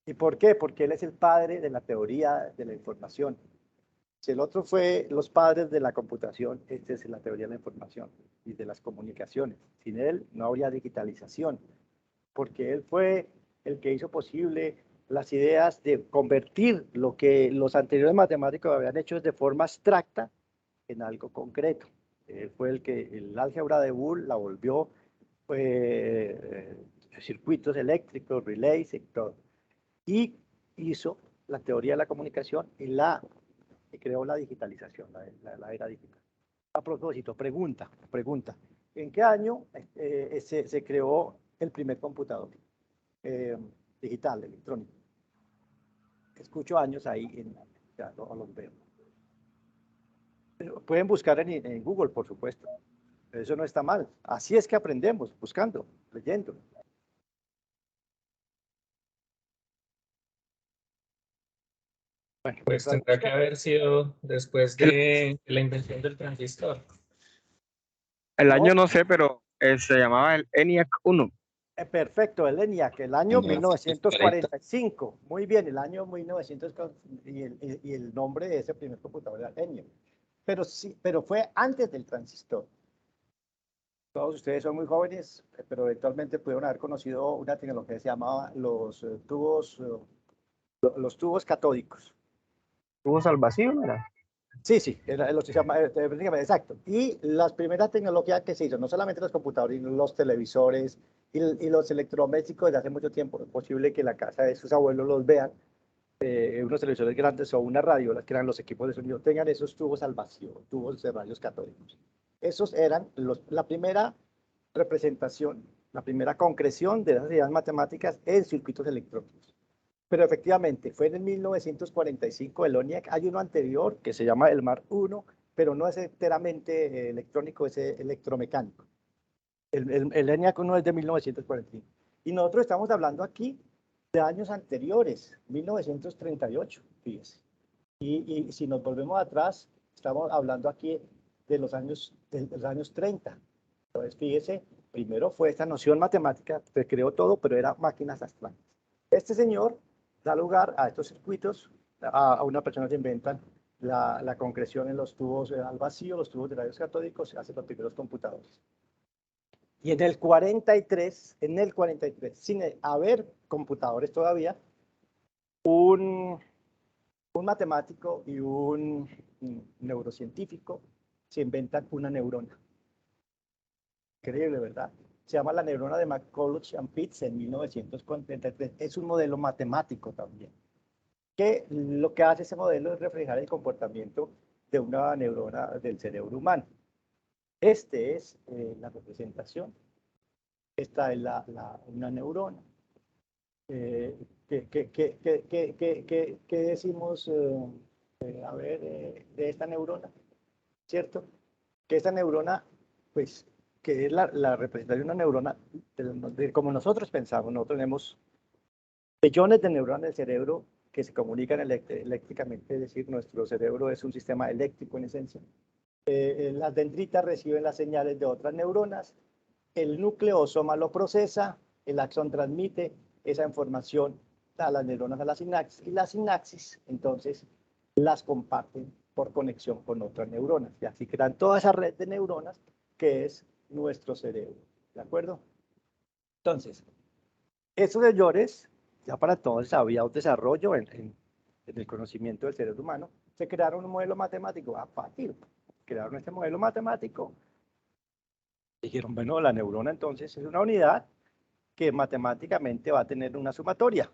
¿Y por qué? Porque él es el padre de la teoría de la información. Si el otro fue los padres de la computación, esta es la teoría de la información y de las comunicaciones. Sin él no habría digitalización, porque él fue el que hizo posible las ideas de convertir lo que los anteriores matemáticos habían hecho de forma abstracta en algo concreto. Él fue el que el álgebra de Boole la volvió circuitos eléctricos, relays y todo. Y hizo la teoría de la comunicación y creó la digitalización, la era digital. A propósito, pregunta. ¿En qué año se creó el primer computador digital, electrónico? Escucho años ahí, ya los veo. Pueden buscar en Google, por supuesto. Eso no está mal. Así es que aprendemos, buscando, leyendo. Bueno, pues tendrá que haber sido después de la invención del transistor. El año no sé, pero Se llamaba el ENIAC 1. Perfecto, el ENIAC, el año 1945. Muy bien, el año 1940 y el nombre de ese primer computador era ENIAC. Pero sí, pero fue antes del transistor. Todos ustedes son muy jóvenes, pero eventualmente pudieron haber conocido una tecnología que se llamaba los tubos catódicos. ¿Tubos al vacío, ¿verdad? Sí, sí, era lo que se llama, exacto. Y las primeras tecnologías que se hizo, no solamente los computadores, sino los televisores y los electrodomésticos desde hace mucho tiempo. Es posible que en la casa de sus abuelos los vean, unos televisores grandes o una radio, que eran los equipos de sonido, tengan esos tubos al vacío, tubos de rayos catódicos. Esos eran la primera representación, la primera concreción de las ideas matemáticas en circuitos electrónicos. Pero efectivamente, fue en 1945 el ENIAC. Hay uno anterior que se llama el Mark I, pero no es enteramente electrónico, es electromecánico. El ENIAC 1 es de 1945. Y nosotros estamos hablando aquí de años anteriores, 1938, fíjese. Y si nos volvemos atrás, estamos hablando aquí de los años 30. Entonces, fíjese, primero fue esta noción matemática, se creó todo, pero era máquinas abstractas. Este señor da lugar a estos circuitos, a una persona que inventan la concreción en los tubos al vacío, los tubos de rayos catódicos, se hacen los primeros computadores. Y en el 43, sin haber computadores todavía, un matemático y un neurocientífico se inventan una neurona. Increíble, ¿verdad? Se llama la neurona de McCulloch and Pitts en 1943. Es un modelo matemático también, que lo que hace ese modelo es reflejar el comportamiento de una neurona del cerebro humano. Este es la representación. Esta es una neurona. ¿Qué decimos, de esta neurona? ¿Cierto? Que esta neurona, pues, que es la representación de una neurona, como nosotros pensamos, nosotros tenemos millones de neuronas del cerebro que se comunican eléctricamente, es decir, nuestro cerebro es un sistema eléctrico en esencia. Las dendritas reciben las señales de otras neuronas, el nucleosoma lo procesa, el axón transmite esa información a las neuronas, a la sinapsis, y las sinapsis entonces las comparten por conexión con otras neuronas, y así crean toda esa red de neuronas que es nuestro cerebro, ¿de acuerdo? Entonces, estos señores, ya para todos había un desarrollo en el conocimiento del cerebro humano, se crearon un modelo matemático, fácil, crearon este modelo matemático. Dijeron, bueno, la neurona entonces es una unidad que matemáticamente va a tener una sumatoria,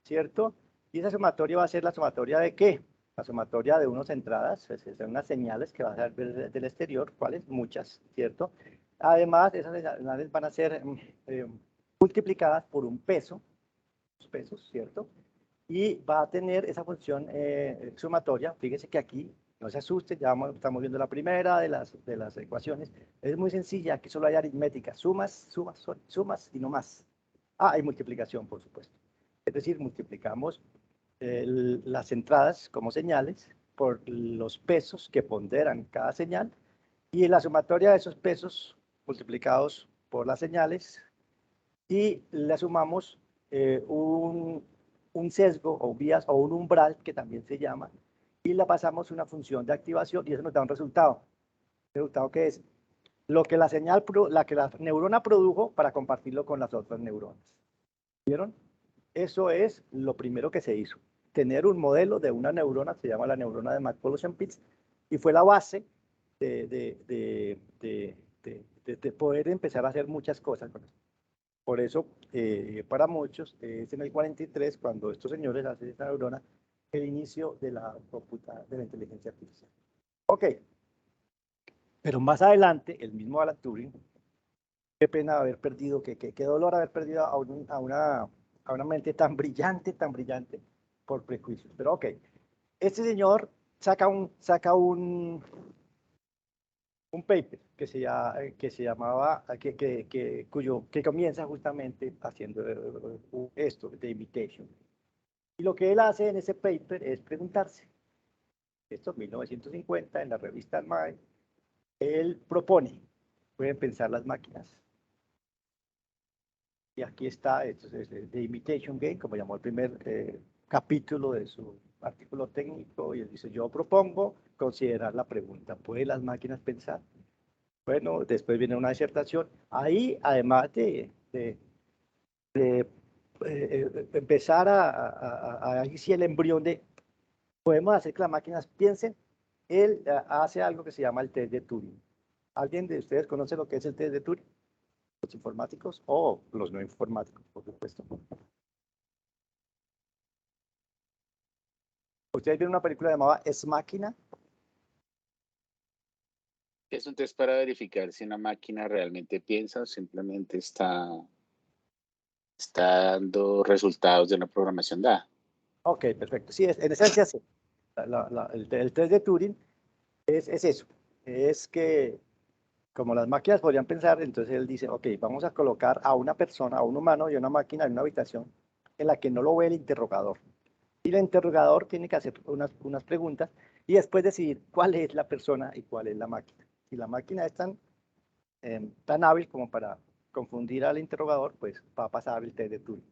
¿cierto? Y esa sumatoria va a ser la sumatoria ¿de qué? La sumatoria de unas entradas, es decir, unas señales que van a ver del exterior, ¿cuáles? Muchas, ¿cierto? Además, esas señales van a ser multiplicadas por un peso, los pesos, ¿cierto? Y va a tener esa función sumatoria. Fíjese que aquí, no se asuste, ya estamos viendo la primera de las ecuaciones. Es muy sencilla, aquí solo hay aritmética, sumas y no más. Hay multiplicación, por supuesto. Es decir, multiplicamos las entradas como señales por los pesos que ponderan cada señal, y la sumatoria de esos pesos multiplicados por las señales, y le sumamos un sesgo o vías o un umbral que también se llama, y la pasamos una función de activación, y eso nos da un resultado. ¿El resultado qué es? Lo que la neurona produjo para compartirlo con las otras neuronas. ¿Vieron? Eso es lo primero que se hizo. Tener un modelo de una neurona, se llama la neurona de McCulloch and Pitts, y fue la base de poder empezar a hacer muchas cosas con eso. Por eso, para muchos, es en el 43 cuando estos señores hacen esta neurona, el inicio de la inteligencia artificial. Ok, pero más adelante, el mismo Alan Turing, qué pena haber perdido, qué dolor haber perdido a una mente tan brillante por prejuicios. Pero ok, este señor saca un paper que se llamaba, que comienza justamente haciendo esto de imitation. Y lo que él hace en ese paper es preguntarse, esto en 1950, en la revista Mind, él propone, pueden pensar las máquinas, Y aquí está, entonces, The Imitation Game, como llamó el primer capítulo de su artículo técnico, y él dice, yo propongo considerar la pregunta, ¿pueden las máquinas pensar? Bueno, después viene una disertación. Ahí, además de empezar ahí sí el embrión de, podemos hacer que las máquinas piensen, él hace algo que se llama el test de Turing. ¿Alguien de ustedes conoce lo que es el test de Turing? Los informáticos o los no informáticos, por supuesto. ¿Ustedes vieron una película llamada Es Máquina? Es un test para verificar si una máquina realmente piensa o simplemente está dando resultados de una programación dada. Ok, perfecto. Sí, en esencia sí. El test de Turing es eso. Es que como las máquinas podrían pensar, entonces él dice, ok, vamos a colocar a una persona, a un humano y a una máquina en una habitación en la que no lo ve el interrogador. Y el interrogador tiene que hacer unas preguntas y después decidir cuál es la persona y cuál es la máquina. Si la máquina es tan hábil como para confundir al interrogador, pues va a pasar el test de Turing.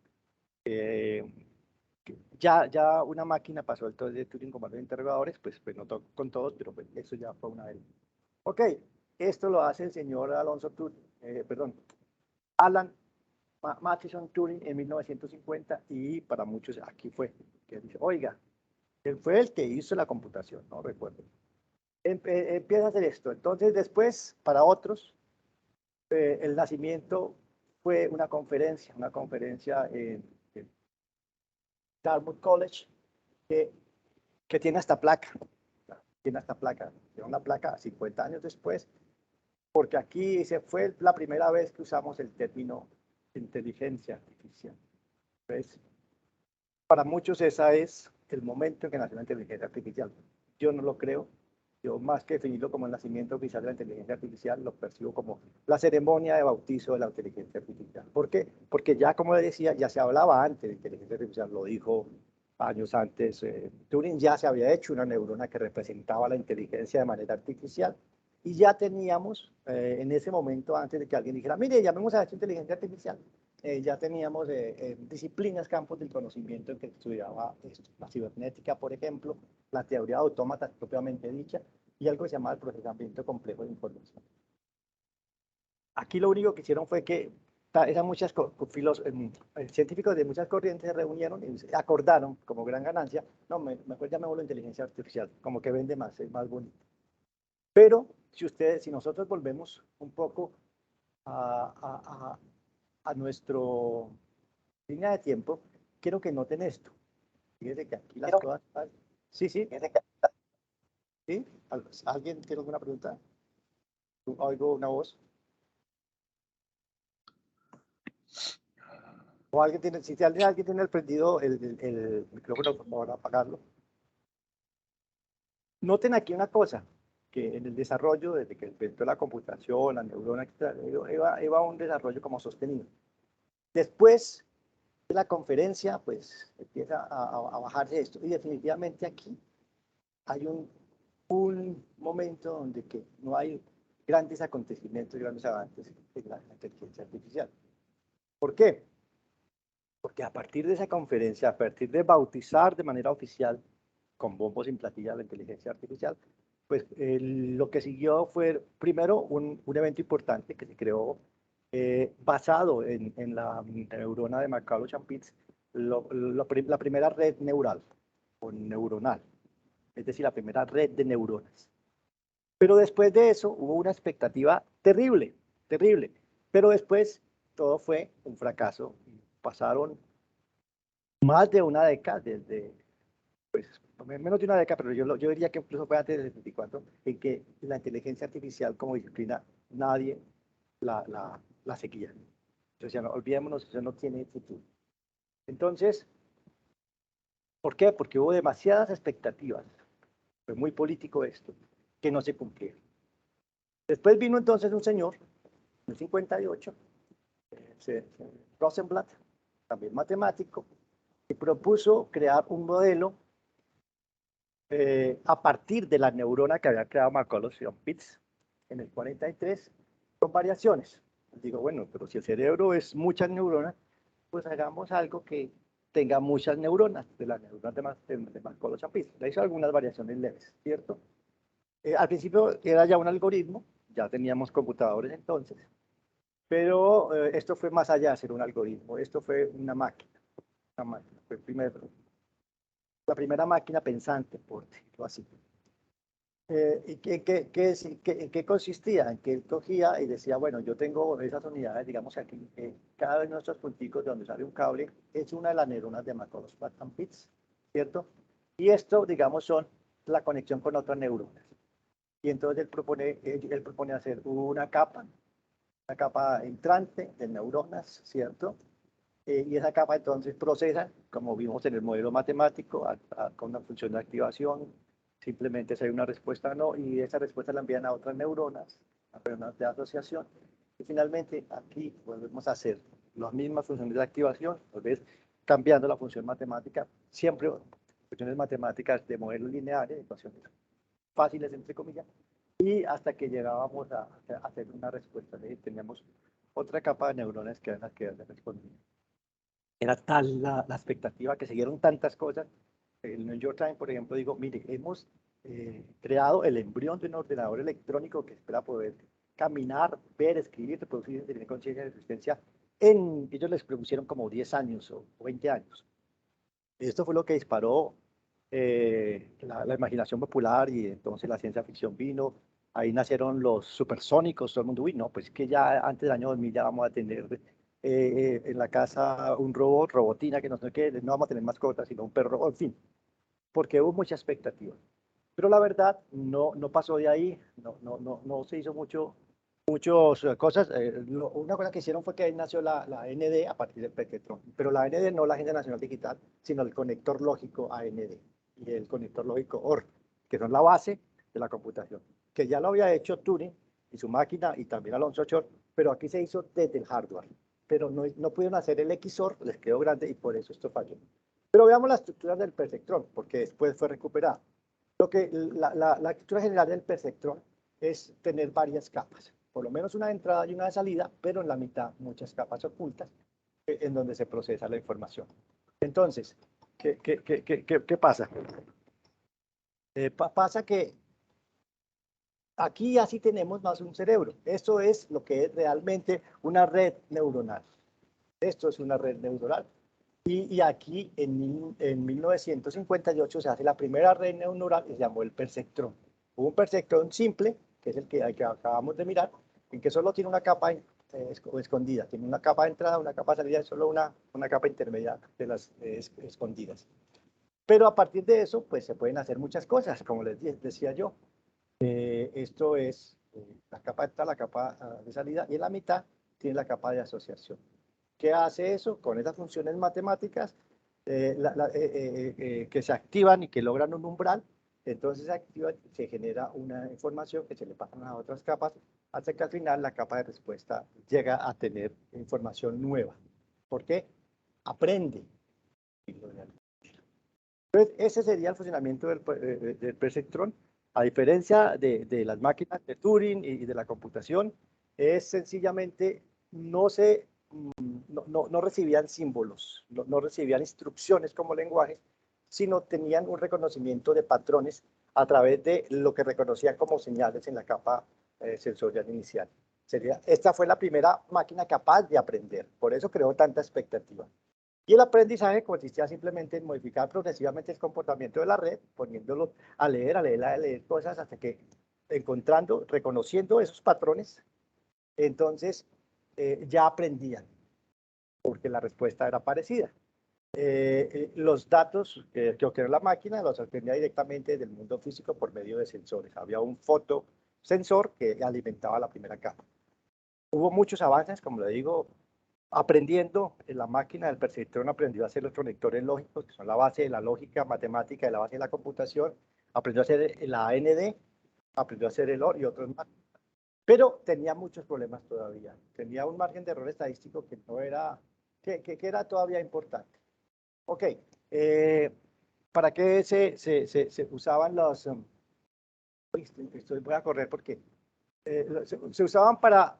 Ya una máquina pasó el test de Turing con varios interrogadores, pues no con todos, pero pues eso ya fue una vez. Ok, esto lo hace el señor Alan Matheson Turing en 1950 y para muchos aquí fue, que dice, oiga, él fue el que hizo la computación, no recuerdo. Empieza a hacer esto. Entonces después, para otros, el nacimiento fue una conferencia en Dartmouth College, que tiene esta placa, tiene una placa 50 años después, porque aquí fue la primera vez que usamos el término inteligencia artificial. ¿Ves? Para muchos ese es el momento en que nació la inteligencia artificial. Yo no lo creo. Yo más que definirlo como el nacimiento oficial de la inteligencia artificial, lo percibo como la ceremonia de bautizo de la inteligencia artificial. ¿Por qué? Porque ya, como decía, ya se hablaba antes de inteligencia artificial, lo dijo años antes. Turing ya se había hecho una neurona que representaba la inteligencia de manera artificial y ya teníamos en ese momento, antes de que alguien dijera, mire, llamemos a esto inteligencia artificial, ya teníamos disciplinas, campos del conocimiento en que estudiaba la cibernética, por ejemplo, la teoría de autómatas propiamente dicha, y algo que se llama el procesamiento complejo de información. Aquí lo único que hicieron fue que eran muchas científicos de muchas corrientes se reunieron y acordaron como gran ganancia, no, mejor llamémoslo inteligencia artificial, como que vende más, es más bonito. Pero si nosotros volvemos un poco a nuestra línea de tiempo, quiero que noten esto. Fíjense que aquí las cosas... Sí, sí. ¿Sí? ¿Alguien tiene alguna pregunta? ¿Oigo una voz? ¿O alguien tiene, si alguien tiene prendido el micrófono, por favor, apagarlo? Noten aquí una cosa, que en el desarrollo, desde que inventó la computación, la neurona, iba un desarrollo como sostenido. Después de la conferencia, pues empieza a bajarse esto. Y definitivamente aquí hay un momento donde que no hay grandes acontecimientos, grandes avances en la inteligencia artificial. ¿Por qué? Porque a partir de esa conferencia, a partir de bautizar de manera oficial, con bombos y platillas, la inteligencia artificial, pues lo que siguió fue primero un evento importante que se creó basado en la neurona de McCulloch-Pitts, la primera red neural o neuronal, es decir, la primera red de neuronas. Pero después de eso hubo una expectativa terrible, terrible. Pero después todo fue un fracaso. Pasaron más de una década, pues menos de una década, pero yo diría que incluso fue antes del 74, en que la inteligencia artificial como disciplina nadie la seguía. Entonces ya no, olvidémonos, eso no tiene futuro. Entonces, ¿por qué? Porque hubo demasiadas expectativas. Fue muy político esto, que no se cumplieron. Después vino entonces un señor, en el 58, Rosenblatt, también matemático, que propuso crear un modelo a partir de la neurona que había creado McCulloch-Pitts en el 43, con variaciones. Digo, bueno, pero si el cerebro es muchas neuronas, pues hagamos algo que tenga muchas neuronas, de las neuronas de Maslow-Chapis. Le hizo algunas variaciones leves, ¿cierto? Al principio era ya un algoritmo, ya teníamos computadores entonces, pero esto fue más allá de ser un algoritmo, esto fue una máquina, fue la primera máquina pensante, por decirlo así. ¿Y en qué consistía? En que él cogía y decía, bueno, yo tengo esas unidades, digamos aquí, cada vez nuestros punticos de donde sale un cable es una de las neuronas de McCulloch-Patton-Pitts, ¿cierto? Y esto, digamos, son la conexión con otras neuronas. Y entonces él propone hacer una capa entrante de neuronas, ¿cierto? Y esa capa entonces procesa, como vimos en el modelo matemático, con una función de activación, simplemente si hay una respuesta o no, y esa respuesta la envían a otras neuronas de asociación, y finalmente aquí volvemos a hacer las mismas funciones de activación, tal vez cambiando la función matemática, siempre funciones matemáticas de modelos lineales, ecuaciones fáciles, entre comillas, y hasta que llegábamos a hacer una respuesta, teníamos otra capa de neuronas que eran las que respondían. Era tal la expectativa que siguieron tantas cosas. El New York Times, por ejemplo, digo, mire, hemos creado el embrión de un ordenador electrónico que espera poder caminar, ver, escribir, reproducir, tener conciencia de existencia. Ellos les propusieron como 10 años o 20 años. Esto fue lo que disparó la imaginación popular y entonces la ciencia ficción vino. Ahí nacieron los supersónicos, todo el mundo, uy, no, pues que ya antes del año 2000 ya vamos a tener en la casa un robot, robotina, que no sé qué, no vamos a tener mascotas, sino un perro, en fin, porque hubo mucha expectativa. Pero la verdad no pasó de ahí, no se hizo muchas cosas. Una cosa que hicieron fue que ahí nació la AND a partir del Perquetron, pero la AND no la Agencia Nacional Digital, sino el conector lógico AND y el conector lógico OR, que son la base de la computación, que ya lo había hecho Turing y su máquina y también Alonso Chor, pero aquí se hizo desde el hardware, pero no pudieron hacer el XOR, les quedó grande y por eso esto falló. Pero veamos la estructura del perceptrón, porque después fue recuperada. La estructura general del perceptrón es tener varias capas, por lo menos una de entrada y una de salida, pero en la mitad muchas capas ocultas en donde se procesa la información. Entonces, ¿qué pasa? Pasa que aquí así tenemos más un cerebro. Esto es lo que es realmente una red neuronal. Esto es una red neuronal. Y aquí en 1958 se hace la primera red neuronal que se llamó el perceptrón. Hubo un perceptrón simple, que es el que acabamos de mirar, en que solo tiene una capa escondida. Tiene una capa de entrada, una capa de salida y solo una capa intermedia de las escondidas. Pero a partir de eso, pues se pueden hacer muchas cosas, como les decía yo. Esto es la capa de entrada, la capa de salida, y en la mitad tiene la capa de asociación. ¿Qué hace eso? Con esas funciones matemáticas que se activan y que logran un umbral, entonces se activa, se genera una información que se le pasa a otras capas, hasta que al final la capa de respuesta llega a tener información nueva. ¿Por qué? Aprende. Entonces, ese sería el funcionamiento del perceptrón. A diferencia de las máquinas de Turing y de la computación, es sencillamente no recibían símbolos, no recibían instrucciones como lenguaje, sino tenían un reconocimiento de patrones a través de lo que reconocían como señales en la capa sensorial inicial. Esta fue la primera máquina capaz de aprender, por eso creó tanta expectativa. Y el aprendizaje consistía simplemente en modificar progresivamente el comportamiento de la red, poniéndolo a leer cosas hasta que reconociendo esos patrones, entonces ya aprendían, porque la respuesta era parecida. Los datos que obtenía la máquina los obtenía directamente del mundo físico por medio de sensores. Había un fotosensor que alimentaba la primera capa. Hubo muchos avances, como le digo, aprendiendo, la máquina del perceptrón aprendió a hacer los conectores lógicos, que son la base de la lógica matemática, y la base de la computación, aprendió a hacer la AND, aprendió a hacer el OR y otros más. Pero tenía muchos problemas todavía. Tenía un margen de error estadístico que no era, que era todavía importante. Ok, ¿para qué se usaban los... voy a correr porque se usaban para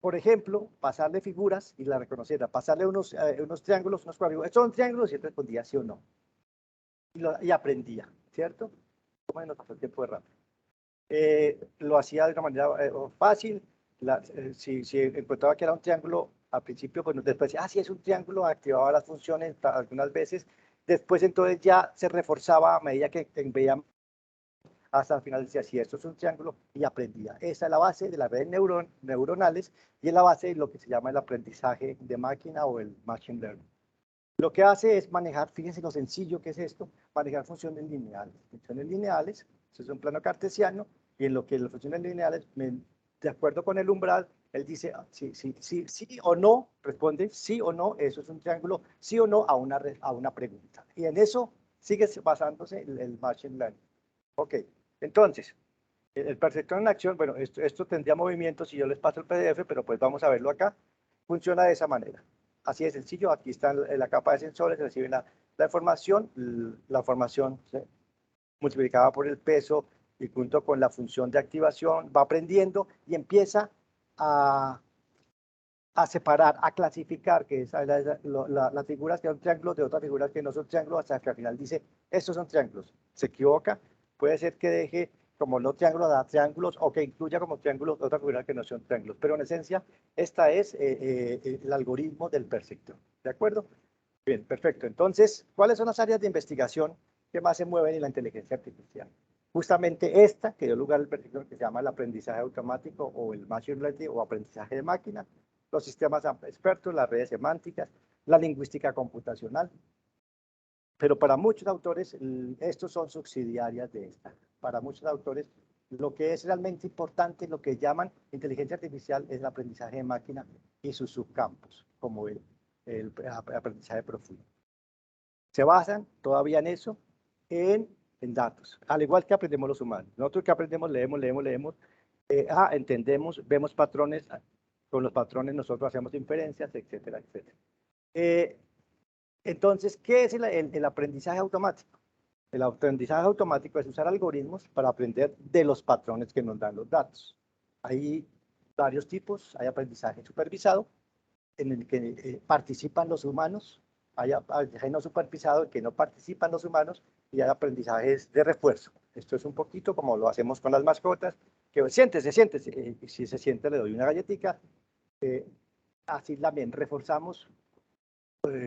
por ejemplo, pasarle figuras y la reconociera, pasarle unos triángulos, unos cuadros, ¿estos son triángulos? Y él respondía sí o no. Y aprendía, ¿cierto? Bueno, pasó el tiempo de rápido. Lo hacía de una manera fácil. Si encontraba que era un triángulo al principio, pues después decía, sí, es un triángulo, activaba las funciones algunas veces. Después entonces ya se reforzaba a medida que veía hasta el final decía, sí, esto es un triángulo, y aprendía. Esa es la base de las redes neuronales y es la base de lo que se llama el aprendizaje de máquina o el machine learning. Lo que hace es manejar, fíjense lo sencillo que es esto, manejar funciones lineales. Funciones lineales, eso es un plano cartesiano, y en lo que las funciones lineales, de acuerdo con el umbral, él dice sí o no, responde sí o no, eso es un triángulo, sí o no a una pregunta. Y en eso sigue basándose el machine learning. Ok, entonces, el perceptor en acción, bueno, esto tendría movimiento si yo les paso el PDF, pero pues vamos a verlo acá. Funciona de esa manera. Así de sencillo, aquí está la capa de sensores, reciben la información, ¿sí? Multiplicada por el peso y junto con la función de activación, va aprendiendo y empieza a separar, a clasificar, que las figuras que son triángulos de otras figuras que no son triángulos, hasta que al final dice, estos son triángulos. Se equivoca, puede ser que deje como no triángulos a triángulos o que incluya como triángulos otras figuras que no son triángulos. Pero en esencia, esta es el algoritmo del perceptor. ¿De acuerdo? Bien, perfecto. Entonces, ¿cuáles son las áreas de investigación que más se mueven en la inteligencia artificial? Justamente esta, que dio lugar al perceptor, que se llama el aprendizaje automático o el machine learning o aprendizaje de máquina, los sistemas expertos, las redes semánticas, la lingüística computacional. Pero para muchos autores, estos son subsidiarias de esta. Para muchos autores, lo que es realmente importante, lo que llaman inteligencia artificial, es el aprendizaje de máquina y sus subcampos, como el aprendizaje profundo. Se basan todavía en eso, en datos, al igual que aprendemos los humanos. Nosotros que aprendemos, leemos, entendemos, vemos patrones, con los patrones nosotros hacemos inferencias, etcétera, etcétera. Entonces, ¿qué es el aprendizaje automático? El aprendizaje automático es usar algoritmos para aprender de los patrones que nos dan los datos. Hay varios tipos, hay aprendizaje supervisado, en el que participan los humanos, hay aprendizaje no supervisado en que no participan los humanos, y hay aprendizajes de refuerzo. Esto es un poquito como lo hacemos con las mascotas, que siéntese, si se siente le doy una galletita. Así también reforzamos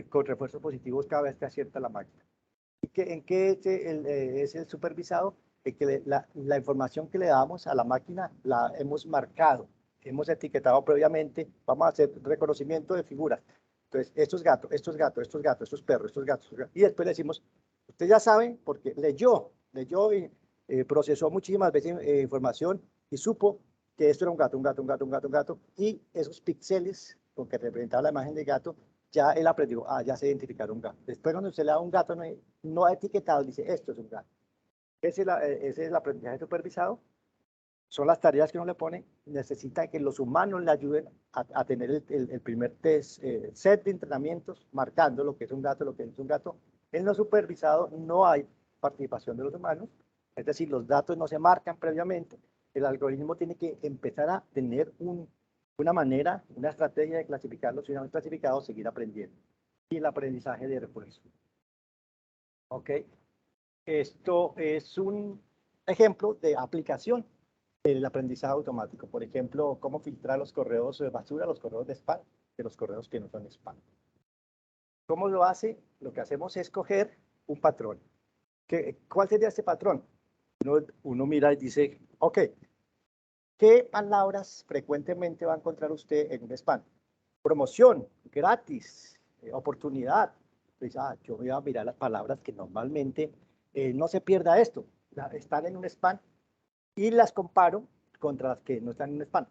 con refuerzos positivos cada vez que acierta la máquina. ¿En qué es el supervisado? En que la información que le damos a la máquina la hemos marcado, hemos etiquetado previamente, vamos a hacer reconocimiento de figuras. Entonces, estos gatos, estos perros, estos gatos, y después le decimos, usted ya sabe, porque leyó y procesó muchísimas veces información y supo que esto era un gato, y esos píxeles con que representaba la imagen de gato, ya él aprendió, ya se identificaron un gato. Después cuando usted le da un gato no etiquetado, dice, esto es un gato. Ese es el aprendizaje supervisado. Son las tareas que uno le pone. Necesita que los humanos le ayuden a tener el primer test, set de entrenamientos, marcando lo que es un gato, lo que es un gato. En lo supervisado no hay participación de los humanos, es decir, los datos no se marcan previamente. El algoritmo tiene que empezar a tener una manera, una estrategia de clasificarlos, y una vez clasificados, seguir aprendiendo. Y el aprendizaje de refuerzo. ¿Ok? Esto es un ejemplo de aplicación del aprendizaje automático. Por ejemplo, cómo filtrar los correos de basura, los correos de spam, de los correos que no son spam. ¿Cómo lo hace? Lo que hacemos es coger un patrón. ¿Cuál sería este patrón? Uno mira y dice, ok, ¿qué palabras frecuentemente va a encontrar usted en un spam? Promoción, gratis, oportunidad. Pues, yo voy a mirar las palabras que normalmente no se pierda esto. Están en un spam y las comparo contra las que no están en un spam.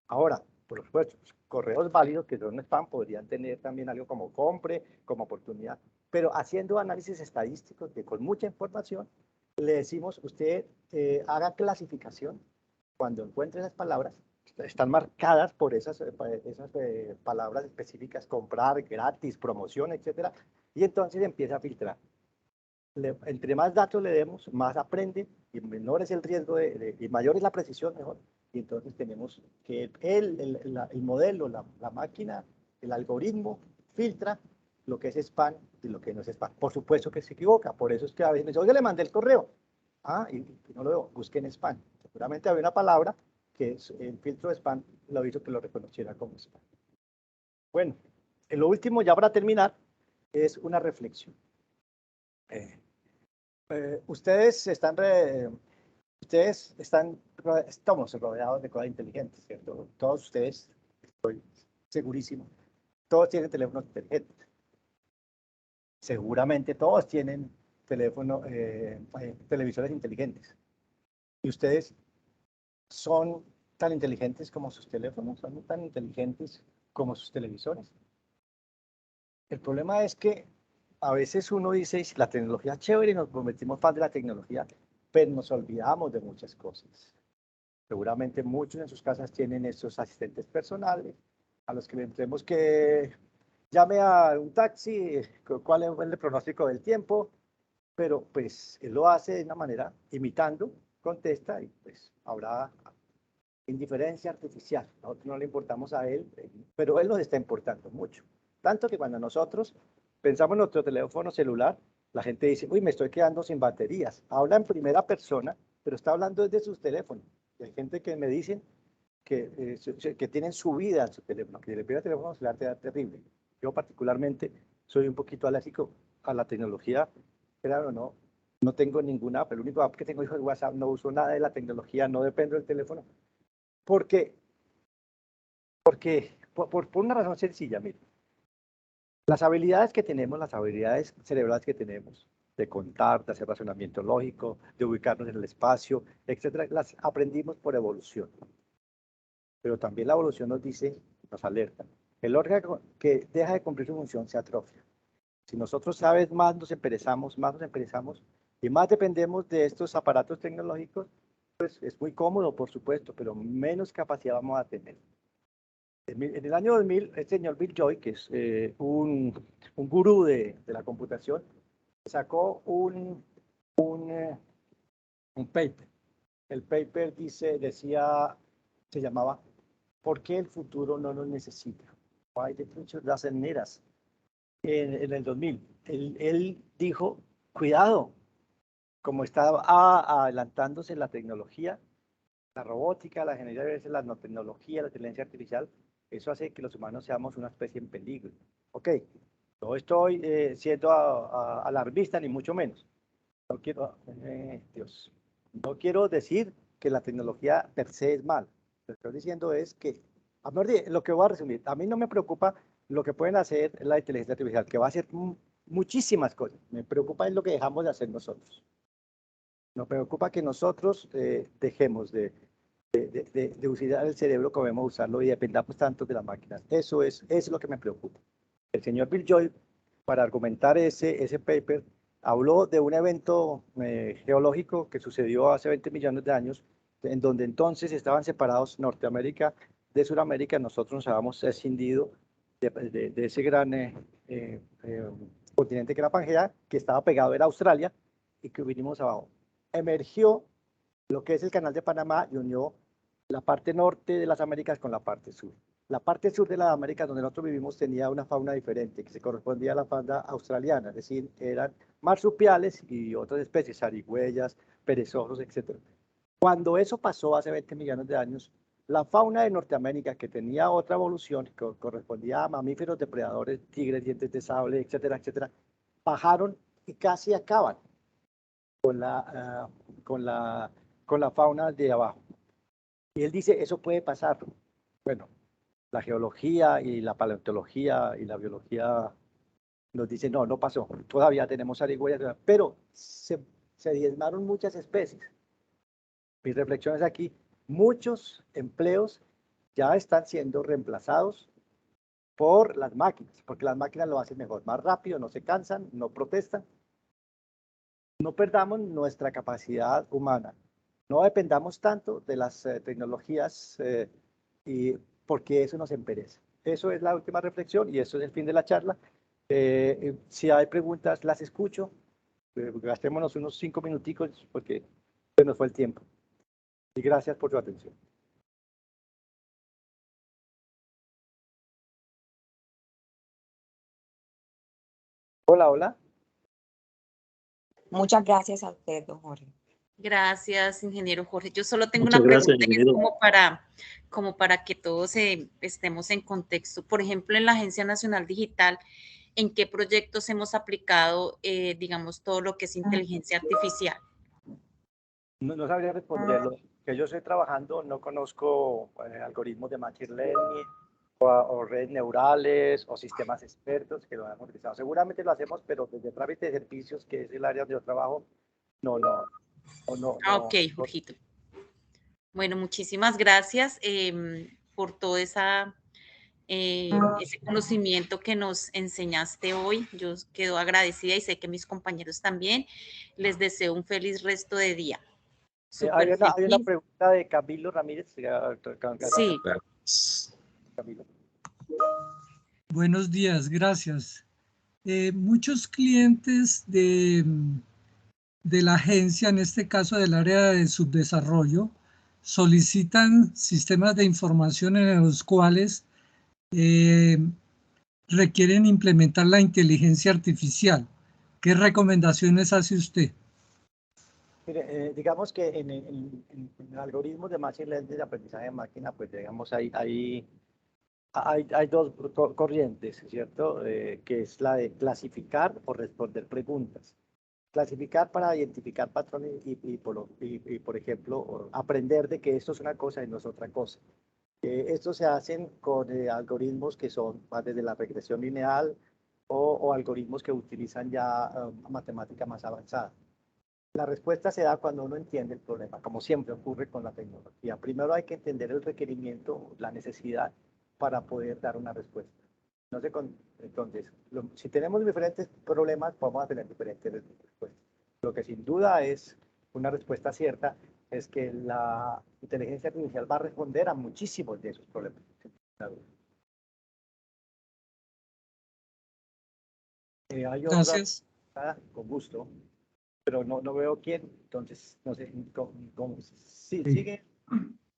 Ahora, por supuesto, correos válidos que son spam podrían tener también algo como compre, como oportunidad. Pero haciendo análisis estadísticos con mucha información, le decimos, usted haga clasificación cuando encuentre esas palabras, están marcadas por esas palabras específicas, comprar, gratis, promoción, etcétera, y entonces empieza a filtrar. Entre más datos le demos, más aprende, y menor es el riesgo y mayor es la precisión, mejor, y entonces tenemos que el modelo, la máquina, el algoritmo filtra lo que es spam y lo que no es spam. Por supuesto que se equivoca, por eso es que a veces me dice, oye, le mandé el correo. Y no lo veo, busqué en spam. Seguramente había una palabra que es, el filtro de spam lo hizo que lo reconociera como spam. Bueno, lo último, ya para terminar, es una reflexión. Ustedes estamos rodeados de cosas inteligentes, ¿cierto? Todos ustedes, estoy segurísimo, todos tienen teléfonos inteligentes. Seguramente todos tienen televisores inteligentes. ¿Y ustedes son tan inteligentes como sus teléfonos? ¿Son tan inteligentes como sus televisores? El problema es que a veces uno dice, la tecnología es chévere y nos convertimos fan de la tecnología, pero nos olvidamos de muchas cosas. Seguramente muchos en sus casas tienen estos asistentes personales a los que le tenemos que llame a un taxi, cuál es el pronóstico del tiempo, pero pues él lo hace de una manera imitando, contesta y pues habrá indiferencia artificial. Nosotros no le importamos a él, pero él nos está importando mucho. Tanto que cuando nosotros pensamos en nuestro teléfono celular, la gente dice, uy, me estoy quedando sin baterías. Habla en primera persona, pero está hablando desde sus teléfonos. Y hay gente que me dicen que tienen su vida en su teléfono, que si le pide el teléfono celular te da terrible. Yo particularmente soy un poquito alérgico a la tecnología, claro, no tengo ninguna app, el único app que tengo es WhatsApp, no uso nada de la tecnología, no dependo del teléfono, porque por una razón sencilla, mire, las habilidades que tenemos, las habilidades cerebrales que tenemos, de contar, de hacer razonamiento lógico, de ubicarnos en el espacio, etcétera, las aprendimos por evolución. Pero también la evolución nos dice, nos alerta, el órgano que deja de cumplir su función se atrofia. Si nosotros cada vez más nos emperezamos y más dependemos de estos aparatos tecnológicos, pues es muy cómodo, por supuesto, pero menos capacidad vamos a tener. En el año 2000, el señor Bill Joy, que es un gurú de la computación, sacó un paper. El paper se llamaba ¿Por qué el futuro no nos necesita? Why the future doesn't need us. En el 2000, él dijo, cuidado, como estaba adelantándose la tecnología, la robótica, la ingeniería, la nanotecnología, la inteligencia artificial, eso hace que los humanos seamos una especie en peligro. Ok, no estoy siendo alarmista ni mucho menos. No quiero, no quiero decir que la tecnología per se es mal. Lo que estoy diciendo es que, lo que voy a resumir, a mí no me preocupa lo que pueden hacer la inteligencia artificial, que va a hacer muchísimas cosas. Me preocupa es lo que dejamos de hacer nosotros. Nos preocupa que nosotros dejemos de usar el cerebro como debemos usarlo y dependamos tanto de las máquinas. Eso es lo que me preocupa. El señor Bill Joy, para argumentar ese paper, habló de un evento geológico que sucedió hace 20 millones de años, en donde entonces estaban separados Norteamérica de Sudamérica. Nosotros nos habíamos escindido de ese gran continente que era Pangea, que estaba pegado en Australia y que vinimos abajo. Emergió lo que es el Canal de Panamá y unió la parte norte de las Américas con la parte sur. La parte sur de las Américas, donde nosotros vivimos, tenía una fauna diferente, que se correspondía a la fauna australiana, es decir, eran marsupiales y otras especies, zarigüeyas, perezosos, etc. Cuando eso pasó hace 20 millones de años, la fauna de Norteamérica, que tenía otra evolución, que correspondía a mamíferos depredadores, tigres, dientes de sable, etcétera, etcétera, bajaron y casi acaban con la fauna de abajo. Y él dice, eso puede pasar. Bueno, la geología y la paleontología y la biología nos dicen, no, no pasó. Todavía tenemos zarigüeyas, pero se diezmaron muchas especies. Mi reflexión es aquí, muchos empleos ya están siendo reemplazados por las máquinas, porque las máquinas lo hacen mejor, más rápido, no se cansan, no protestan. No perdamos nuestra capacidad humana. No dependamos tanto de las tecnologías y porque eso nos empereza. Eso es la última reflexión y eso es el fin de la charla. Si hay preguntas, las escucho. Gastémonos unos 5 minuticos porque se nos fue el tiempo. Y gracias por su atención. Hola, hola. Muchas gracias a usted, don Jorge. Gracias, ingeniero Jorge. Yo solo tengo Muchas una gracias, pregunta que es ingeniero. como para que todos estemos en contexto. Por ejemplo, en la Agencia Nacional Digital, ¿en qué proyectos hemos aplicado, digamos, todo lo que es inteligencia artificial? No sabría responderlo. Que yo estoy trabajando, no conozco algoritmos de machine learning o redes neurales o sistemas expertos que lo han utilizado. Seguramente lo hacemos, pero desde trámite de servicios, que es el área donde yo trabajo, no. Ok, Jorgito. Bueno, muchísimas gracias por todo ese conocimiento que nos enseñaste hoy. Yo quedo agradecida y sé que mis compañeros también. Les deseo un feliz resto de día. Hay una pregunta de Camilo Ramírez. Sí. Camilo. Buenos días, gracias. Muchos clientes de la agencia, en este caso del área de subdesarrollo, solicitan sistemas de información en los cuales requieren implementar la inteligencia artificial. ¿Qué recomendaciones hace usted? Mire, digamos que en algoritmos de machine learning de aprendizaje de máquina, pues digamos hay dos corrientes, ¿cierto? Que es la de clasificar o responder preguntas. Clasificar para identificar patrones y por ejemplo, aprender de que esto es una cosa y no es otra cosa. Esto se hacen con algoritmos que son más desde la regresión lineal o algoritmos que utilizan ya matemática más avanzada. La respuesta se da cuando uno entiende el problema, como siempre ocurre con la tecnología. Primero hay que entender el requerimiento, la necesidad, para poder dar una respuesta. Entonces, si tenemos diferentes problemas, vamos a tener diferentes respuestas. Lo que sin duda es una respuesta cierta es que la inteligencia artificial va a responder a muchísimos de esos problemas. Gracias. Con gusto, pero no veo quién, entonces no sé cómo. Sí, sigue.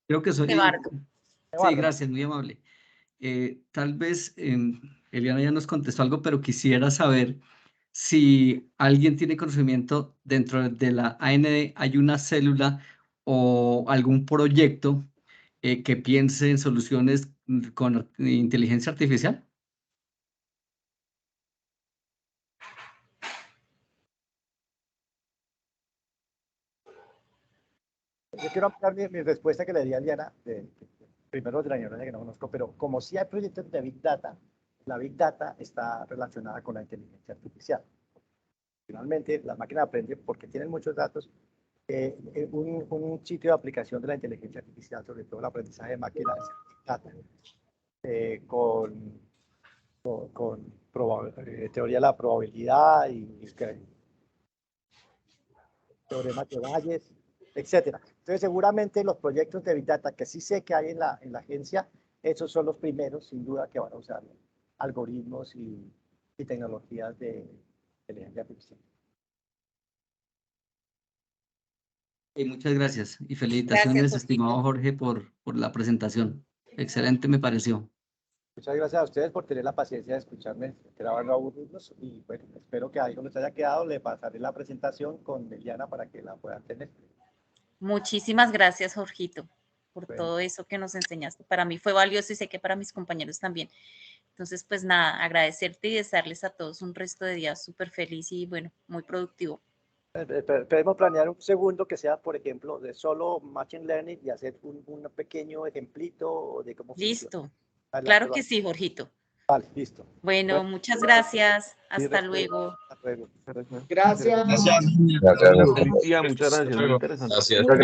Creo que soy. Eduardo. Sí, gracias, muy amable. Tal vez Eliana ya nos contestó algo, pero quisiera saber si alguien tiene conocimiento dentro de la AND, hay una célula o algún proyecto que piense en soluciones con inteligencia artificial. Yo quiero ampliar mi respuesta que le di a Diana, primero de la ignorancia que no conozco, pero como sí hay proyectos de Big Data, la Big Data está relacionada con la inteligencia artificial. Finalmente, las máquinas aprenden porque tienen muchos datos. Un sitio de aplicación de la inteligencia artificial, sobre todo el aprendizaje de máquinas, es Big Data, con teoría de la probabilidad y teoremas de Bayes, etcétera. Entonces, seguramente los proyectos de Big Data que sí sé que hay en la agencia, esos son los primeros, sin duda, que van a usar algoritmos y tecnologías de inteligencia artificial. Muchas gracias y felicitaciones, Gracias, estimado Jorge, por la presentación. Excelente me pareció. Muchas gracias a ustedes por tener la paciencia de escucharme, esperaba no aburrirlos y bueno, espero que algo les haya quedado. Le pasaré la presentación con Eliana para que la puedan tener. Muchísimas gracias, Jorgito, por Bueno. todo eso que nos enseñaste. Para mí fue valioso y sé que para mis compañeros también. Entonces, pues nada, agradecerte y desearles a todos un resto de día súper feliz y bueno, muy productivo. Podemos planear un segundo que sea, por ejemplo, de solo Machine Learning y hacer un pequeño ejemplito de cómo Listo. funciona. Claro que sí, Jorgito. Vale, listo. Bueno, muchas gracias. Hasta luego. Hasta luego. Gracias. Gracias. Feliz día, muchas gracias. Muy interesante. Gracias. Muchas gracias.